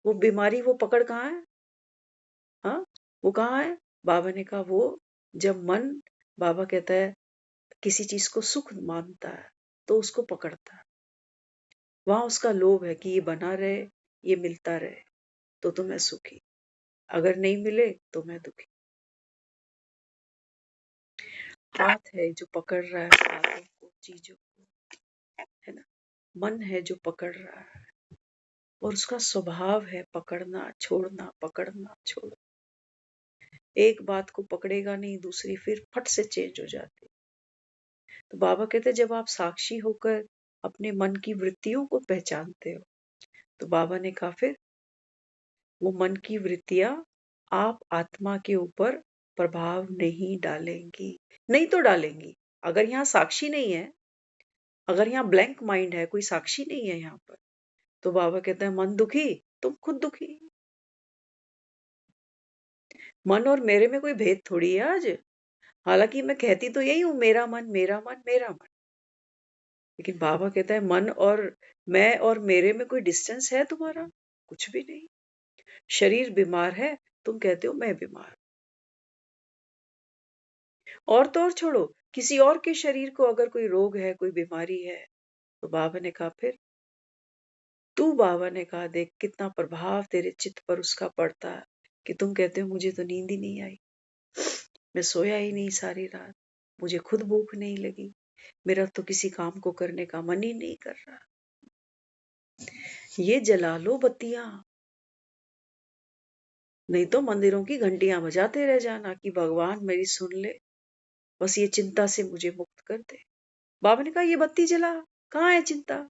B: वो बीमारी, वो पकड़ कहाँ है? हाँ, वो कहाँ है? बाबा ने कहा वो जब मन, बाबा कहता है किसी चीज को सुख मानता है तो उसको पकड़ता है। वहां उसका लोभ है कि ये बना रहे, ये मिलता रहे तो मैं सुखी, अगर नहीं मिले तो मैं दुखी। हाथ है जो पकड़ रहा है बातों को, चीजों को, है ना। मन है जो पकड़ रहा है और उसका स्वभाव है पकड़ना छोड़ना, पकड़ना छोड़ना। एक बात को पकड़ेगा नहीं, दूसरी फिर फट से चेंज हो जाती। तो बाबा कहते जब आप साक्षी होकर अपने मन की वृत्तियों को पहचानते हो, तो बाबा ने कहा फिर वो मन की वृत्तियां आप आत्मा के ऊपर प्रभाव नहीं डालेंगी। नहीं तो डालेंगी, अगर यहाँ साक्षी नहीं है, अगर यहाँ ब्लैंक माइंड है, कोई साक्षी नहीं है यहाँ पर, तो बाबा कहता है मन दुखी, तुम खुद दुखी। मन और मेरे में कोई भेद थोड़ी है आज। हालांकि मैं कहती तो यही हूं, मेरा मन मेरा मन मेरा मन, लेकिन बाबा कहता है मन और मैं और मेरे में कोई डिस्टेंस है तुम्हारा? कुछ भी नहीं। शरीर बीमार है, तुम कहते हो मैं बीमार। और तो और छोड़ो, किसी और के शरीर को अगर कोई रोग है, कोई बीमारी है, तो बाबा ने कहा फिर तू, बाबा ने कहा देख कितना प्रभाव तेरे चित्त पर उसका पड़ता है कि तुम कहते हो मुझे तो नींद ही नहीं आई, मैं सोया ही नहीं सारी रात, मुझे खुद भूख नहीं लगी, मेरा तो किसी काम को करने का मन ही नहीं कर रहा। ये जला लो बत्तियां, नहीं तो मंदिरों की घंटियां बजाते रह जाना कि भगवान मेरी सुन ले, बस ये चिंता से मुझे मुक्त कर दे। बाबा ने कहा ये बत्ती जला, कहाँ है चिंता,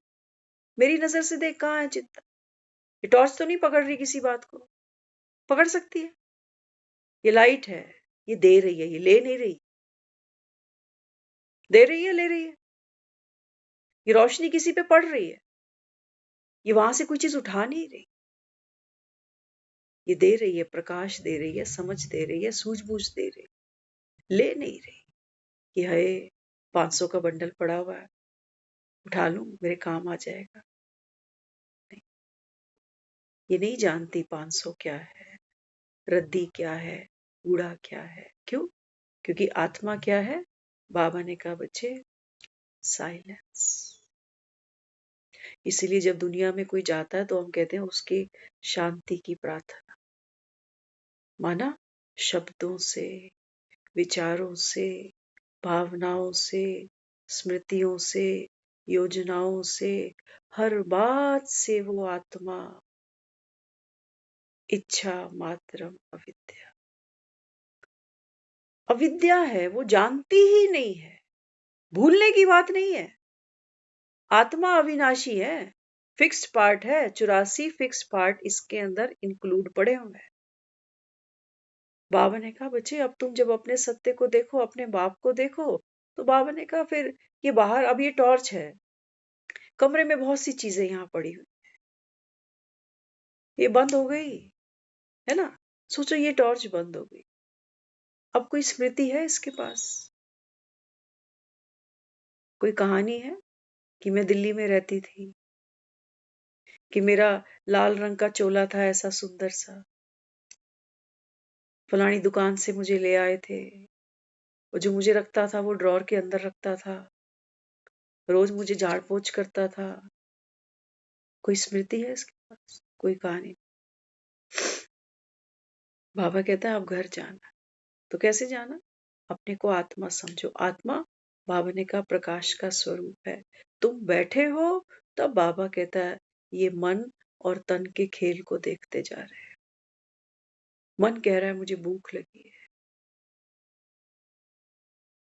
B: मेरी नजर से देख कहाँ है चिंता। ये टॉर्च तो नहीं पकड़ रही किसी बात को, पकड़ सकती है। ये लाइट है, ये दे रही है, ये ले नहीं रही। दे रही है, ले रही है। ये रोशनी किसी पे पड़ रही है, ये वहां से कोई चीज उठा नहीं रही। ये दे रही है, प्रकाश दे रही है, समझ दे रही है, सूझबूझ दे रही है, ले नहीं रही कि है 500 का बंडल पड़ा हुआ है, उठा लूं मेरे काम आ जाएगा। नहीं, ये नहीं जानती 500 क्या है, रद्दी क्या है, कूड़ा क्या है। क्यों? क्योंकि आत्मा क्या है? बाबा ने कहा बच्चे साइलेंस। इसीलिए जब दुनिया में कोई जाता है तो हम कहते हैं उसकी शांति की प्रार्थना। माना शब्दों से, विचारों से, भावनाओं से, स्मृतियों से, योजनाओं से, हर बात से वो आत्मा इच्छा मात्रम अविद्या, अविद्या है, वो जानती ही नहीं है। भूलने की बात नहीं है, आत्मा अविनाशी है, फिक्स्ड पार्ट है, 84 फिक्स्ड पार्ट इसके अंदर इंक्लूड पड़े हुए हैं। बाबा ने कहा बच्चे अब तुम जब अपने सत्य को देखो, अपने बाप को देखो, तो बाबा ने कहा फिर ये बाहर, अब ये टॉर्च है, कमरे में बहुत सी चीजें यहाँ पड़ी हुई, ये बंद हो गई, है ना। सोचो ये टॉर्च बंद हो गई, अब कोई स्मृति है इसके पास, कोई कहानी है कि मैं दिल्ली में रहती थी, कि मेरा लाल रंग का चोला था ऐसा सुंदर सा, फलानी दुकान से मुझे ले आए थे, वो जो मुझे रखता था वो ड्रॉर के अंदर रखता था, रोज मुझे झाड़ पोछ करता था। कोई स्मृति है इसके पास? कोई कहानी नहीं। बाबा कहता है आप घर जाना। तो कैसे जाना? अपने को आत्मा समझो। आत्मा बाबा ने कहा प्रकाश का स्वरूप है। तुम बैठे हो तब बाबा कहता है ये मन और तन के खेल को देखते जा रहे हैं। मन कह रहा है मुझे भूख लगी है,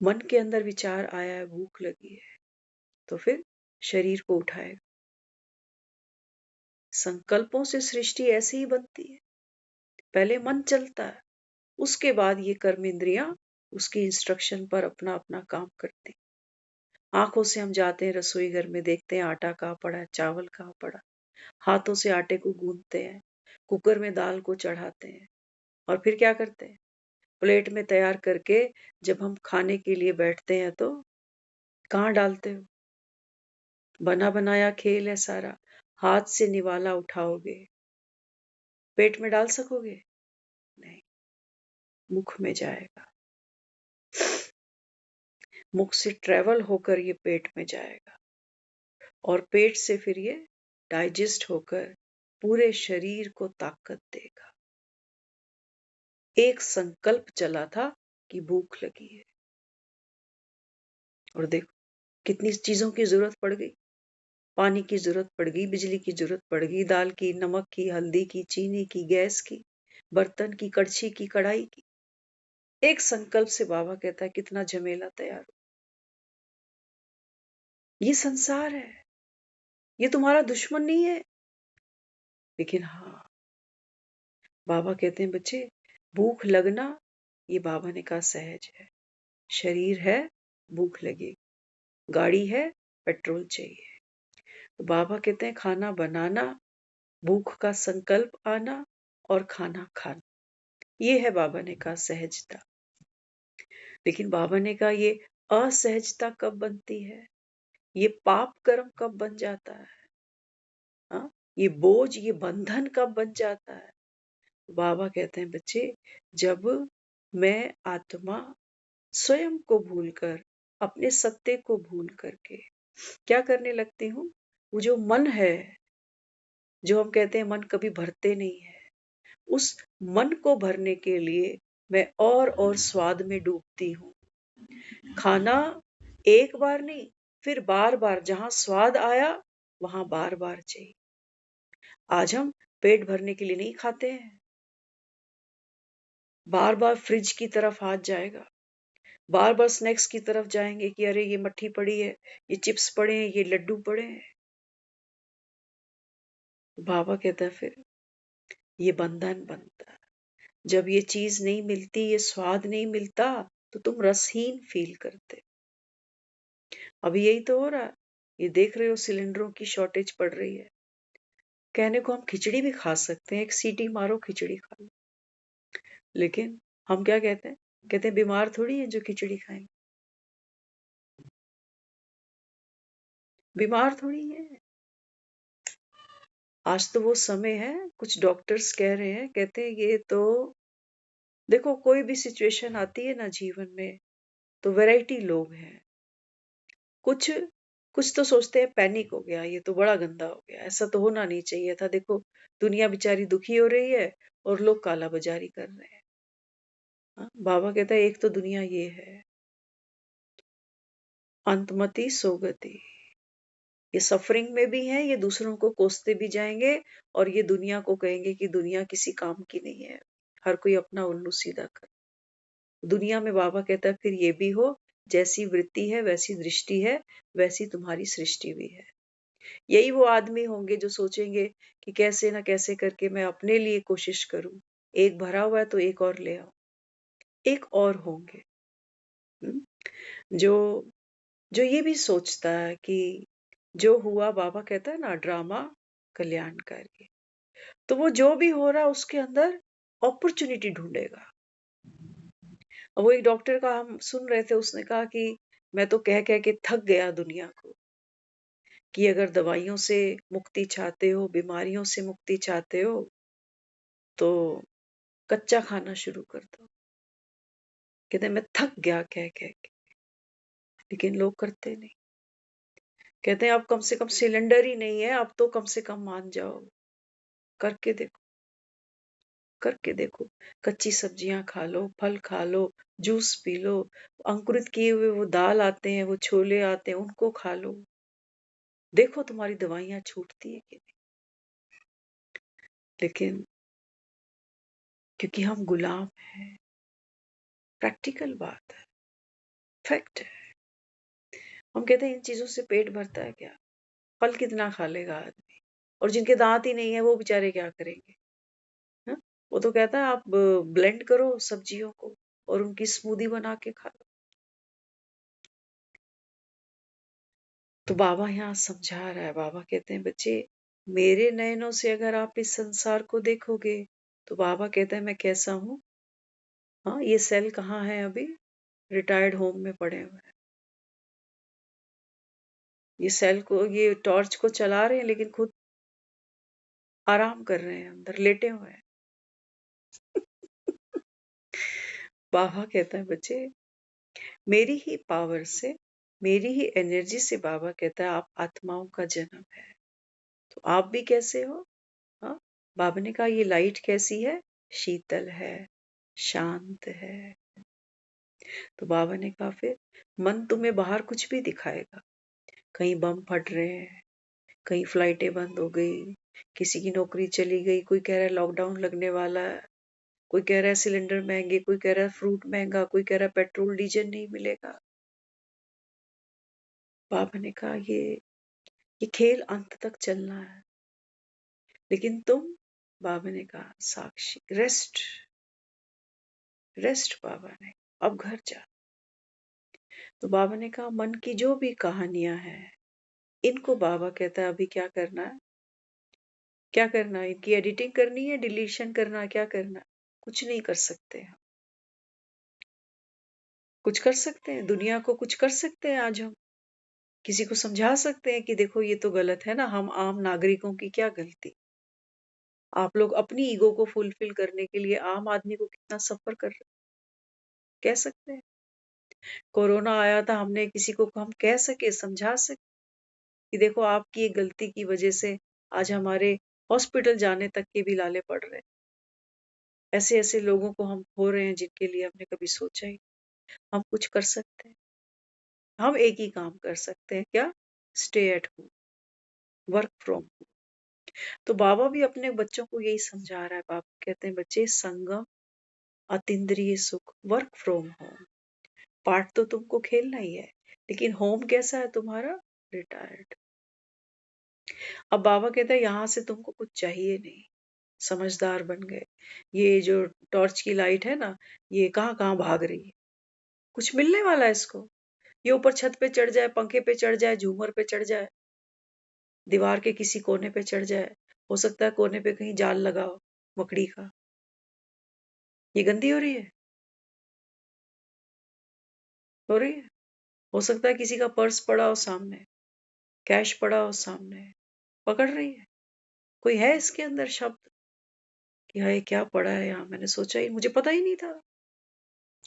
B: मन के अंदर विचार आया है भूख लगी है, तो फिर शरीर को उठाएगा। संकल्पों से सृष्टि ऐसे ही बनती है। पहले मन चलता है, उसके बाद ये कर्म इंद्रियां उसकी इंस्ट्रक्शन पर अपना अपना काम करती। आंखों से हम जाते हैं रसोई घर में, देखते हैं आटा कहाँ पड़ा है, चावल कहाँ पड़ा, हाथों से आटे को गूंथते हैं, कुकर में दाल को चढ़ाते हैं, और फिर क्या करते हैं? प्लेट में तैयार करके जब हम खाने के लिए बैठते हैं तो कहाँ डालते हो? बना बनाया खेल है सारा, हाथ से निवाला उठाओगे, पेट में डाल सकोगे? नहीं, मुख में जाएगा, मुख से ट्रेवल होकर ये पेट में जाएगा, और पेट से फिर ये डाइजेस्ट होकर पूरे शरीर को ताकत देगा। एक संकल्प चला था कि भूख लगी है, और देखो कितनी चीजों की जरूरत पड़ गई। पानी की जरूरत पड़ गई, बिजली की जरूरत पड़ गई, दाल की, नमक की, हल्दी की, चीनी की, गैस की, बर्तन की, कड़छी की, कढ़ाई की। एक संकल्प से बाबा कहता है कितना झमेला तैयार हो। ये संसार है, ये तुम्हारा दुश्मन नहीं है। लेकिन हाँ, बाबा कहते हैं बच्चे भूख लगना ये बाबा ने कहा सहज है। शरीर है, भूख लगी, गाड़ी है, पेट्रोल चाहिए। तो बाबा कहते हैं खाना बनाना, भूख का संकल्प आना और खाना खाना, ये है बाबा ने कहा सहजता। लेकिन बाबा ने कहा ये असहजता कब बनती है, ये पाप कर्म कब बन जाता है, हाँ? ये बोझ, ये बंधन कब बन जाता है? बाबा कहते हैं बच्चे जब मैं आत्मा स्वयं को भूलकर, अपने सत्य को भूल करके क्या करने लगती हूँ, वो जो मन है, जो हम कहते हैं मन कभी भरते नहीं है, उस मन को भरने के लिए मैं और स्वाद में डूबती हूँ। खाना एक बार नहीं, फिर बार बार, जहां स्वाद आया वहां बार बार चाहिए। आज हम पेट भरने के लिए नहीं खाते हैं, बार बार फ्रिज की तरफ हाथ जाएगा, बार बार स्नैक्स की तरफ जाएंगे कि अरे ये मट्ठी पड़ी है, ये चिप्स पड़े हैं, ये लड्डू पड़े हैं। बाबा कहता है फिर ये बंधन बनता है। जब ये चीज नहीं मिलती, ये स्वाद नहीं मिलता, तो तुम रसहीन फील करते। अभी यही तो हो रहा है, ये देख रहे हो सिलेंडरों की शॉर्टेज पड़ रही है। कहने को हम खिचड़ी भी खा सकते हैं, एक सीटी मारो खिचड़ी खा लो, लेकिन हम क्या कहते हैं? कहते हैं बीमार थोड़ी है जो खिचड़ी खाएंगे, बीमार थोड़ी है। आज तो वो समय है, कुछ डॉक्टर्स कह रहे हैं, कहते हैं ये तो देखो कोई भी सिचुएशन आती है ना जीवन में, तो वैरायटी लोग हैं। कुछ कुछ तो सोचते हैं पैनिक हो गया, ये तो बड़ा गंदा हो गया, ऐसा तो होना नहीं चाहिए था, देखो दुनिया बेचारी दुखी हो रही है और लोग काला बाजारी कर रहे हैं। हाँ? बाबा कहता है एक तो दुनिया ये है, अंतमति सोगति, ये सफरिंग में भी है, ये दूसरों को कोसते भी जाएंगे, और ये दुनिया को कहेंगे कि दुनिया किसी काम की नहीं है, हर कोई अपना उल्लू सीधा कर। दुनिया में बाबा कहता है फिर ये भी हो, जैसी वृत्ति है वैसी दृष्टि है, वैसी तुम्हारी सृष्टि भी है। यही वो आदमी होंगे जो सोचेंगे कि कैसे ना कैसे करके मैं अपने लिए कोशिश करूं, एक भरा हुआ है तो एक और ले आओ, एक और होंगे। हम्म? जो जो ये भी सोचता है कि जो हुआ, बाबा कहता है ना ड्रामा कल्याणकारी, तो वो जो भी हो रहा है उसके अंदर अपॉर्चुनिटी ढूंढेगा। और वो एक डॉक्टर का हम सुन रहे थे, उसने कहा कि मैं तो कह कह के थक गया दुनिया को, कि अगर दवाइयों से मुक्ति चाहते हो, बीमारियों से मुक्ति चाहते हो, तो कच्चा खाना शुरू कर दो। कहते हैं मैं थक गया कह कह के, लेकिन लोग करते नहीं। कहते हैं अब कम से कम सिलेंडर ही नहीं है, अब तो कम से कम मान जाओ। करके देखो, करके देखो। कच्ची सब्जियां खा लो, फल खा लो, जूस पी लो, अंकुरित किए हुए वो दाल आते हैं, वो छोले आते हैं, उनको खा लो। देखो तुम्हारी दवाइयां छूटती है कि नहीं। लेकिन क्योंकि हम गुलाम हैं, प्रैक्टिकल बात है, फैक्ट है। हम कहते हैं इन चीजों से पेट भरता है क्या? फल कितना खा लेगा आदमी? और जिनके दांत ही नहीं है वो बेचारे क्या करेंगे? हाँ? वो तो कहता है आप ब्लेंड करो सब्जियों को और उनकी स्मूदी बना के खा लो। तो बाबा यहाँ समझा रहा है। बाबा कहते हैं बच्चे, मेरे नयनों से अगर आप इस संसार को देखोगे तो बाबा कहता है मैं कैसा हूँ। हाँ, ये सेल कहाँ है अभी? रिटायर्ड होम में पड़े हुए हैं। ये सेल को, ये टॉर्च को चला रहे हैं लेकिन खुद आराम कर रहे हैं, अंदर लेटे हुए हैं। बाबा कहता है बच्चे, मेरी ही पावर से, मेरी ही एनर्जी से बाबा कहता है आप आत्माओं का जन्म है। तो आप भी कैसे हो? हाँ, बाबा ने कहा ये लाइट कैसी है? शीतल है, शांत है। तो बाबा ने कहा फिर मन तुम्हें बाहर कुछ भी दिखाएगा, कहीं बम फट रहे हैं, कहीं फ्लाइटें बंद हो गई, किसी की नौकरी चली गई, कोई कह रहा है लॉकडाउन लगने वाला है, कोई कह रहा है सिलेंडर महंगे, कोई कह रहा है फ्रूट महंगा, कोई कह रहा है पेट्रोल डीजल नहीं मिलेगा। बाबा ने कहा ये खेल अंत तक चलना है, लेकिन तुम, बाबा ने कहा साक्षी, रेस्ट, रेस्ट। बाबा ने अब घर जा। तो बाबा ने कहा मन की जो भी कहानियां हैं, इनको बाबा कहता है अभी क्या करना है? क्या करना है? इनकी एडिटिंग करनी है, डिलीशन करना है, क्या करना है? कुछ नहीं कर सकते हम। कुछ कर सकते हैं दुनिया को, कुछ कर सकते हैं आज हम? किसी को समझा सकते हैं कि देखो ये तो गलत है ना? हम आम नागरिकों की क्या गलती? आप लोग अपनी ईगो को फुलफिल करने के लिए आम आदमी को कितना सफर कर रहे हैं, कह सकते हैं? कोरोना आया था, हमने किसी को हम कह सके, समझा सके कि देखो आपकी एक गलती की वजह से आज हमारे हॉस्पिटल जाने तक के भी लाले पड़ रहे हैं। ऐसे ऐसे लोगों को हम खो रहे हैं जिनके लिए हमने कभी सोचा ही नहीं। हम कुछ कर सकते हैं। हम एक ही काम कर सकते हैं, क्या? Stay at home, work from home. तो बाबा भी अपने बच्चों को यही समझा रहा है। बाबा कहते हैं बच्चे, संगम, अतीन्द्रिय सुख, वर्क फ्रॉम होम। पार्ट तो तुमको खेलना ही है, लेकिन होम कैसा है तुम्हारा? रिटायर्ड। अब बाबा कहता है यहाँ से तुमको कुछ चाहिए नहीं, समझदार बन गए। ये जो टॉर्च की लाइट है ना, ये कहाँ कहाँ भाग रही है? कुछ मिलने वाला है इसको? ये ऊपर छत पे चढ़ जाए, पंखे पे चढ़ जाए, झूमर पे चढ़ जाए, दीवार के किसी कोने पे चढ़ जाए, हो सकता है कोने पे कहीं जाल लगा हो मकड़ी का। ये गंदी हो रही है? हो रही है। हो सकता है किसी का पर्स पड़ा हो सामने, कैश पड़ा हो सामने, पकड़ रही है। कोई है इसके अंदर शब्द कि हाँ ये क्या पड़ा है यहाँ, मैंने सोचा ही, मुझे पता ही नहीं था,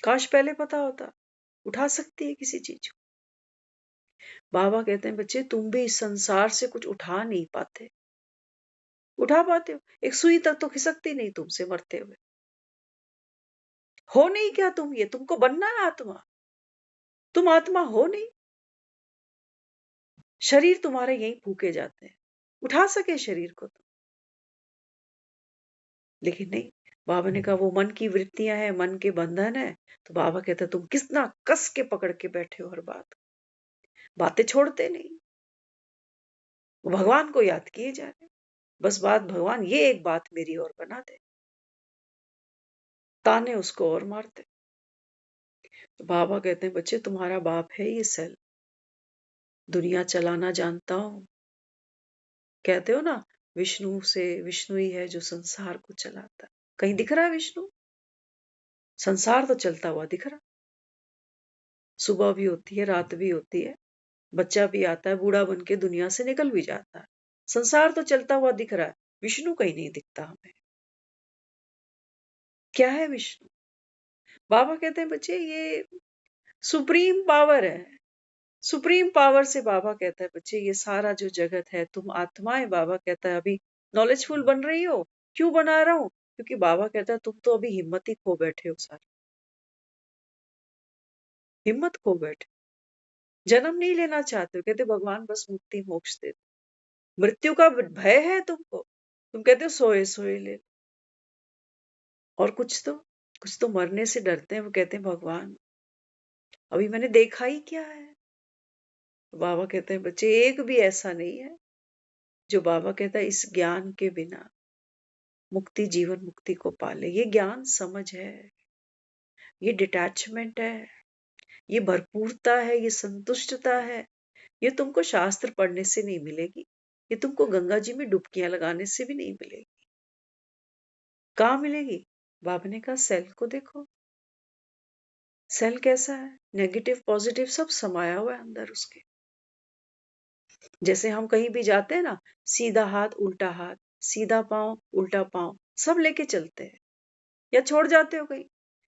B: काश पहले पता होता। उठा सकती है किसी चीज को। बाबा कहते हैं बच्चे, तुम भी इस संसार से कुछ उठा नहीं पाते। उठा पाते हो? एक सुई तक तो खिसकती नहीं तुमसे मरते हुए। हो नहीं क्या तुम? ये तुमको बनना है आत्मा। तुम आत्मा हो नहीं। शरीर तुम्हारे यहीं फूके जाते हैं, उठा सके शरीर को तुम, लेकिन नहीं। बाबा ने कहा वो मन की वृत्तियां हैं, मन के बंधन है। तो बाबा कहता तुम कितना कस के पकड़ के बैठे हो हर बात, बातें छोड़ते नहीं। भगवान को याद किए जा रहे, बस बात भगवान ये एक बात मेरी और बना दे, ताने उसको और मारते। तो बाबा कहते हैं बच्चे, तुम्हारा बाप है ये सेल, दुनिया चलाना जानता हूं। कहते हो ना, विष्णु से, विष्णु ही है जो संसार को चलाता है। कहीं दिख रहा है विष्णु? संसार तो चलता हुआ दिख रहा। सुबह भी होती है, रात भी होती है, बच्चा भी आता है, बूढ़ा बन के दुनिया से निकल भी जाता है। संसार तो चलता हुआ दिख रहा है, विष्णु कहीं नहीं दिखता हमें। क्या है विष्णु? बाबा कहते हैं बच्चे ये सुप्रीम पावर है। सुप्रीम पावर से बाबा कहता है बच्चे ये सारा जो जगत है तुम आत्माएं, बाबा कहता है अभी नॉलेजफुल बन रही हो। क्यों बना रहा हूं? क्योंकि बाबा कहता है तुम तो अभी हिम्मत ही खो बैठे हो सारे। हिम्मत खो बैठे, जन्म नहीं लेना चाहते हो। कहते भगवान बस मुक्ति मोक्ष दे दो। मृत्यु का भय है तुमको, तुम कहते हो सोए सोए ले। और कुछ तो मरने से डरते हैं। वो कहते हैं भगवान अभी मैंने देखा ही क्या है। तो बाबा कहते हैं बच्चे एक भी ऐसा नहीं है जो बाबा कहता है इस ज्ञान के बिना मुक्ति, जीवन मुक्ति को पाले। ये ज्ञान समझ है, ये डिटैचमेंट है, ये भरपूरता है, ये संतुष्टता है। ये तुमको शास्त्र पढ़ने से नहीं मिलेगी, ये तुमको गंगा जी में डुबकियां लगाने से भी नहीं मिलेगी। कहाँ मिलेगी? बाबा ने कहा सेल को देखो। सेल कैसा है? नेगेटिव पॉजिटिव सब समाया हुआ है अंदर उसके। जैसे हम कहीं भी जाते हैं ना, सीधा हाथ उल्टा हाथ, सीधा पांव उल्टा पांव, सब लेके चलते हैं। या छोड़ जाते हो कहीं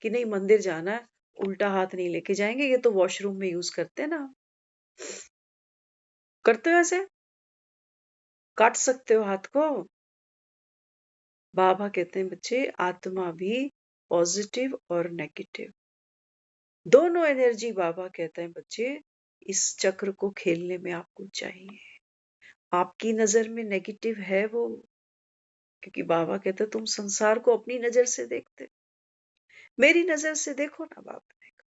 B: कि नहीं मंदिर जाना है, उल्टा हाथ नहीं लेके जाएंगे, ये तो वॉशरूम में यूज करते हैं ना। करते हो ऐसे? काट सकते हो हाथ को। बाबा कहते हैं बच्चे आत्मा भी पॉजिटिव और नेगेटिव दोनों एनर्जी, बाबा कहते हैं बच्चे इस चक्र को खेलने में आपको चाहिए। आपकी नजर में नेगेटिव है वो, क्योंकि बाबा कहते हैं तुम संसार को अपनी नजर से देखते, मेरी नजर से देखो ना। बाबा ने कहा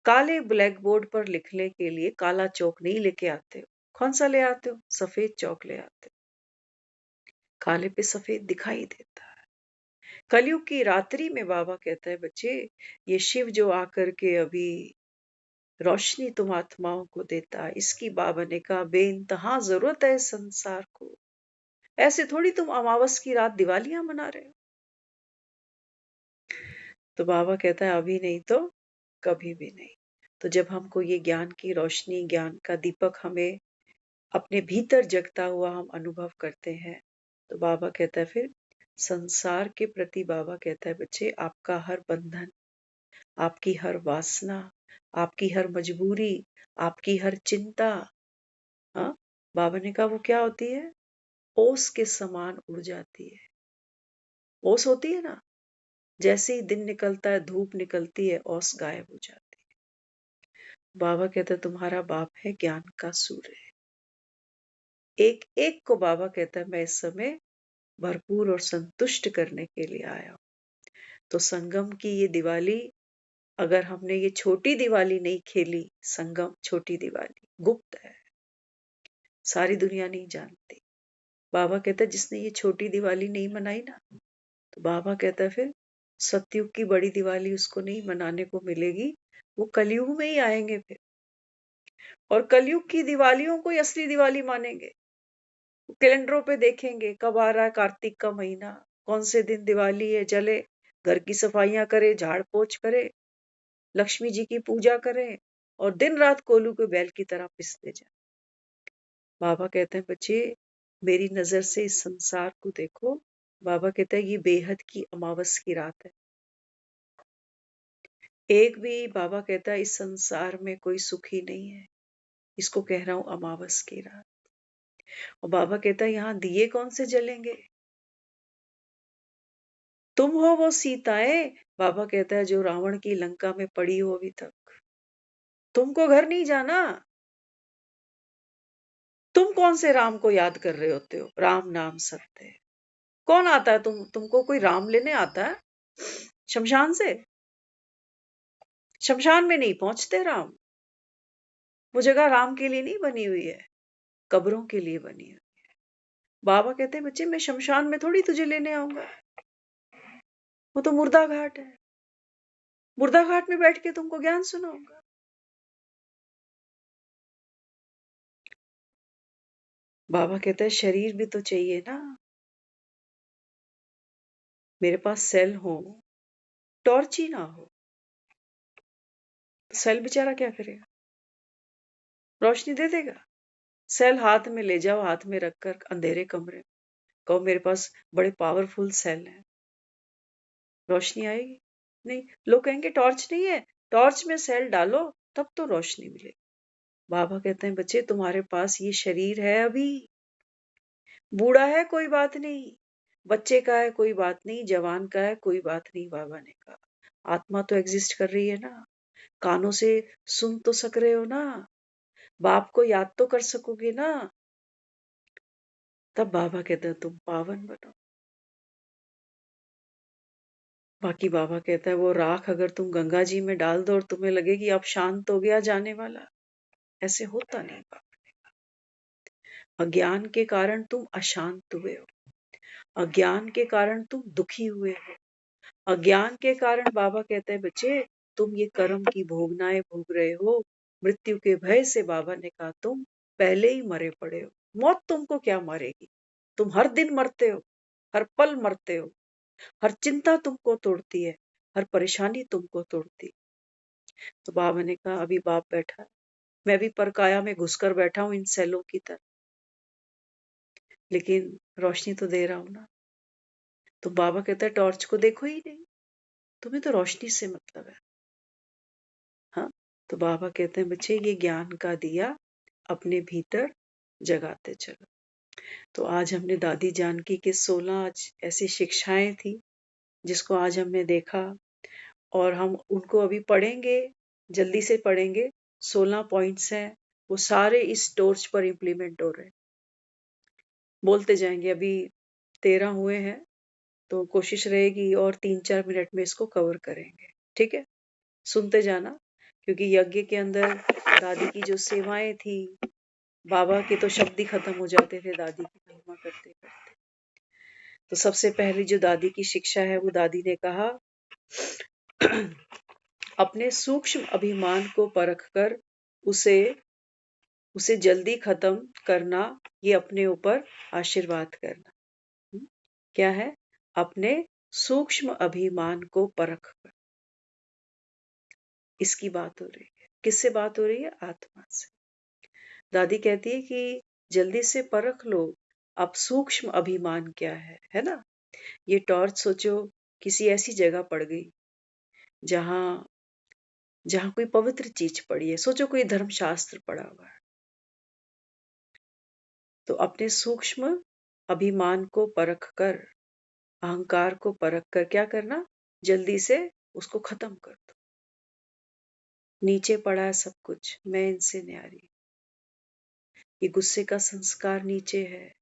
B: काले ब्लैक बोर्ड पर लिखने के लिए काला चौक नहीं लेके आते हो। कौन सा ले आते हो? सफेद चौक ले आते हो। काले पे सफेद दिखाई देता है। कलयुग की रात्रि में बाबा कहता है बच्चे ये शिव जो आकर के अभी रोशनी तुम आत्माओं को देता है, इसकी बाबा ने कहा बेइंतहा जरूरत है इस संसार को। ऐसे थोड़ी तुम अमावस की रात दिवालियां मना रहे हो। तो बाबा कहता है अभी नहीं तो कभी भी नहीं। तो जब हमको ये ज्ञान की रोशनी, ज्ञान का दीपक हमें अपने भीतर जगता हुआ हम अनुभव करते हैं, तो बाबा कहता है फिर संसार के प्रति बाबा कहता है बच्चे आपका हर बंधन, आपकी हर वासना, आपकी हर मजबूरी, आपकी हर चिंता, हाँ, बाबा ने कहा वो क्या होती है? ओस के समान उड़ जाती है। ओस होती है ना, जैसे ही दिन निकलता है, धूप निकलती है, ओस गायब हो जाती है। बाबा कहते हैं तुम्हारा बाप है ज्ञान का सूर्य। एक एक को बाबा कहता है मैं इस समय भरपूर और संतुष्ट करने के लिए आया हूं। तो संगम की ये दिवाली, अगर हमने ये छोटी दिवाली नहीं खेली, संगम छोटी दिवाली गुप्त है, सारी दुनिया नहीं जानती। बाबा कहता है जिसने ये छोटी दिवाली नहीं मनाई ना, तो बाबा कहता है फिर सतयुग की बड़ी दिवाली उसको नहीं मनाने को मिलेगी। वो कलयुग में ही आएंगे फिर, और कलयुग की दिवालियों को ही असली दिवाली मानेंगे। कैलेंडरों पे देखेंगे कब आ रहा है कार्तिक का महीना, कौन से दिन दिवाली है, जले घर की सफाइयां करे, झाड़ पोछ करे, लक्ष्मी जी की पूजा करे, और दिन रात कोलू के बैल की तरह पिसते जाए। बाबा कहते हैं बच्चे मेरी नजर से इस संसार को देखो। बाबा कहता है ये बेहद की अमावस की रात है। एक भी, बाबा कहता है इस संसार में कोई सुखी नहीं है, इसको कह रहा हूं अमावस की रात। और बाबा कहता है यहाँ दिए कौन से जलेंगे? तुम हो वो सीताएं, बाबा कहता है जो रावण की लंका में पड़ी हो अभी तक। तुमको घर नहीं जाना। तुम कौन से राम को याद कर रहे होते हो? राम नाम सत्य है। कौन आता है? तुमको कोई राम लेने आता है शमशान से? शमशान में नहीं पहुंचते राम। वो जगह राम के लिए नहीं बनी हुई है, कब्रों के लिए बनी हुई है। बाबा कहते हैं बच्चे मैं शमशान में थोड़ी तुझे लेने आऊंगा, वो तो मुर्दा घाट है। मुर्दा घाट में बैठ के तुमको ज्ञान सुनाऊंगा। बाबा कहता है शरीर भी तो चाहिए ना। मेरे पास सेल हो, टॉर्च ही ना हो, सेल बेचारा क्या करेगा? रोशनी दे देगा? सेल हाथ में ले जाओ, हाथ में रखकर अंधेरे कमरे में कहो मेरे पास बड़े पावरफुल सेल हैं, रोशनी आएगी नहीं। लोग कहेंगे टॉर्च नहीं है, टॉर्च में सेल डालो तब तो रोशनी मिलेगी। बाबा कहते हैं बच्चे तुम्हारे पास ये शरीर है, अभी बूढ़ा है कोई बात नहीं, बच्चे का है कोई बात नहीं, जवान का है कोई बात नहीं। बाबा ने कहा आत्मा तो एग्जिस्ट कर रही है ना, कानों से सुन तो सक रहे हो ना, बाप को याद तो कर सकोगे ना। तब बाबा कहते हैं तुम पावन बनो। बाकी बाबा कहता है वो राख अगर तुम गंगा जी में डाल दो और तुम्हें लगे कि अब शांत हो गया जाने वाला, ऐसे होता नहीं बाबा। अज्ञान के कारण तुम अशांत हुए हो, अज्ञान के कारण तुम दुखी हुए हो, अज्ञान के कारण बाबा कहते हैं बच्चे तुम ये कर्म की भोगनाएं भोग रहे हो। मृत्यु के भय से बाबा ने कहा तुम पहले ही मरे पड़े हो, मौत तुमको क्या मारेगी, तुम हर दिन मरते हो, हर पल मरते हो, हर चिंता तुमको तोड़ती है, हर परेशानी तुमको तोड़ती है। तो बाबा ने कहा अभी बाप बैठा है, मैं भी परकाया में घुसकर बैठा हूं इन सेलों की तरह, लेकिन रोशनी तो दे रहा हूं ना। तो बाबा कहता है टॉर्च को देखो ही नहीं, तुम्हें तो रोशनी से मतलब है। हाँ, तो बाबा कहते हैं बच्चे ये ज्ञान का दिया अपने भीतर जगाते चलो। तो आज हमने दादी जानकी के 16 आज ऐसी शिक्षाएं थी जिसको आज हमने देखा, और हम उनको अभी पढ़ेंगे, जल्दी से पढ़ेंगे। 16 पॉइंट्स हैं, वो सारे इस टॉर्च पर इम्प्लीमेंट हो रहे हैं। बोलते जाएंगे, अभी 13 हुए हैं, तो कोशिश रहेगी और 3-4 मिनट में इसको कवर करेंगे। ठीक है, सुनते जाना, क्योंकि यज्ञ के अंदर दादी की जो सेवाएं थी, बाबा के तो शब्द ही खत्म हो जाते थे दादी की महिमा करते करते। तो सबसे पहली जो दादी की शिक्षा है वो दादी ने कहा अपने सूक्ष्म अभिमान को परखकर उसे उसे जल्दी खत्म करना, ये अपने ऊपर आशीर्वाद करना। क्या है? अपने सूक्ष्म अभिमान को परख कर, इसकी बात हो रही है। किससे बात हो रही है? आत्मा से। दादी कहती है कि जल्दी से परख लो अब सूक्ष्म अभिमान क्या है ना। ये टॉर्च सोचो किसी ऐसी जगह पड़ गई जहां जहां कोई पवित्र चीज पड़ी है, सोचो कोई धर्मशास्त्र पड़ा हुआ है, तो अपने सूक्ष्म अभिमान को परख कर, अहंकार को परख कर क्या करना, जल्दी से उसको खत्म कर दो। नीचे पड़ा है सब कुछ, मैं इनसे न्यारी, ये गुस्से का संस्कार नीचे है,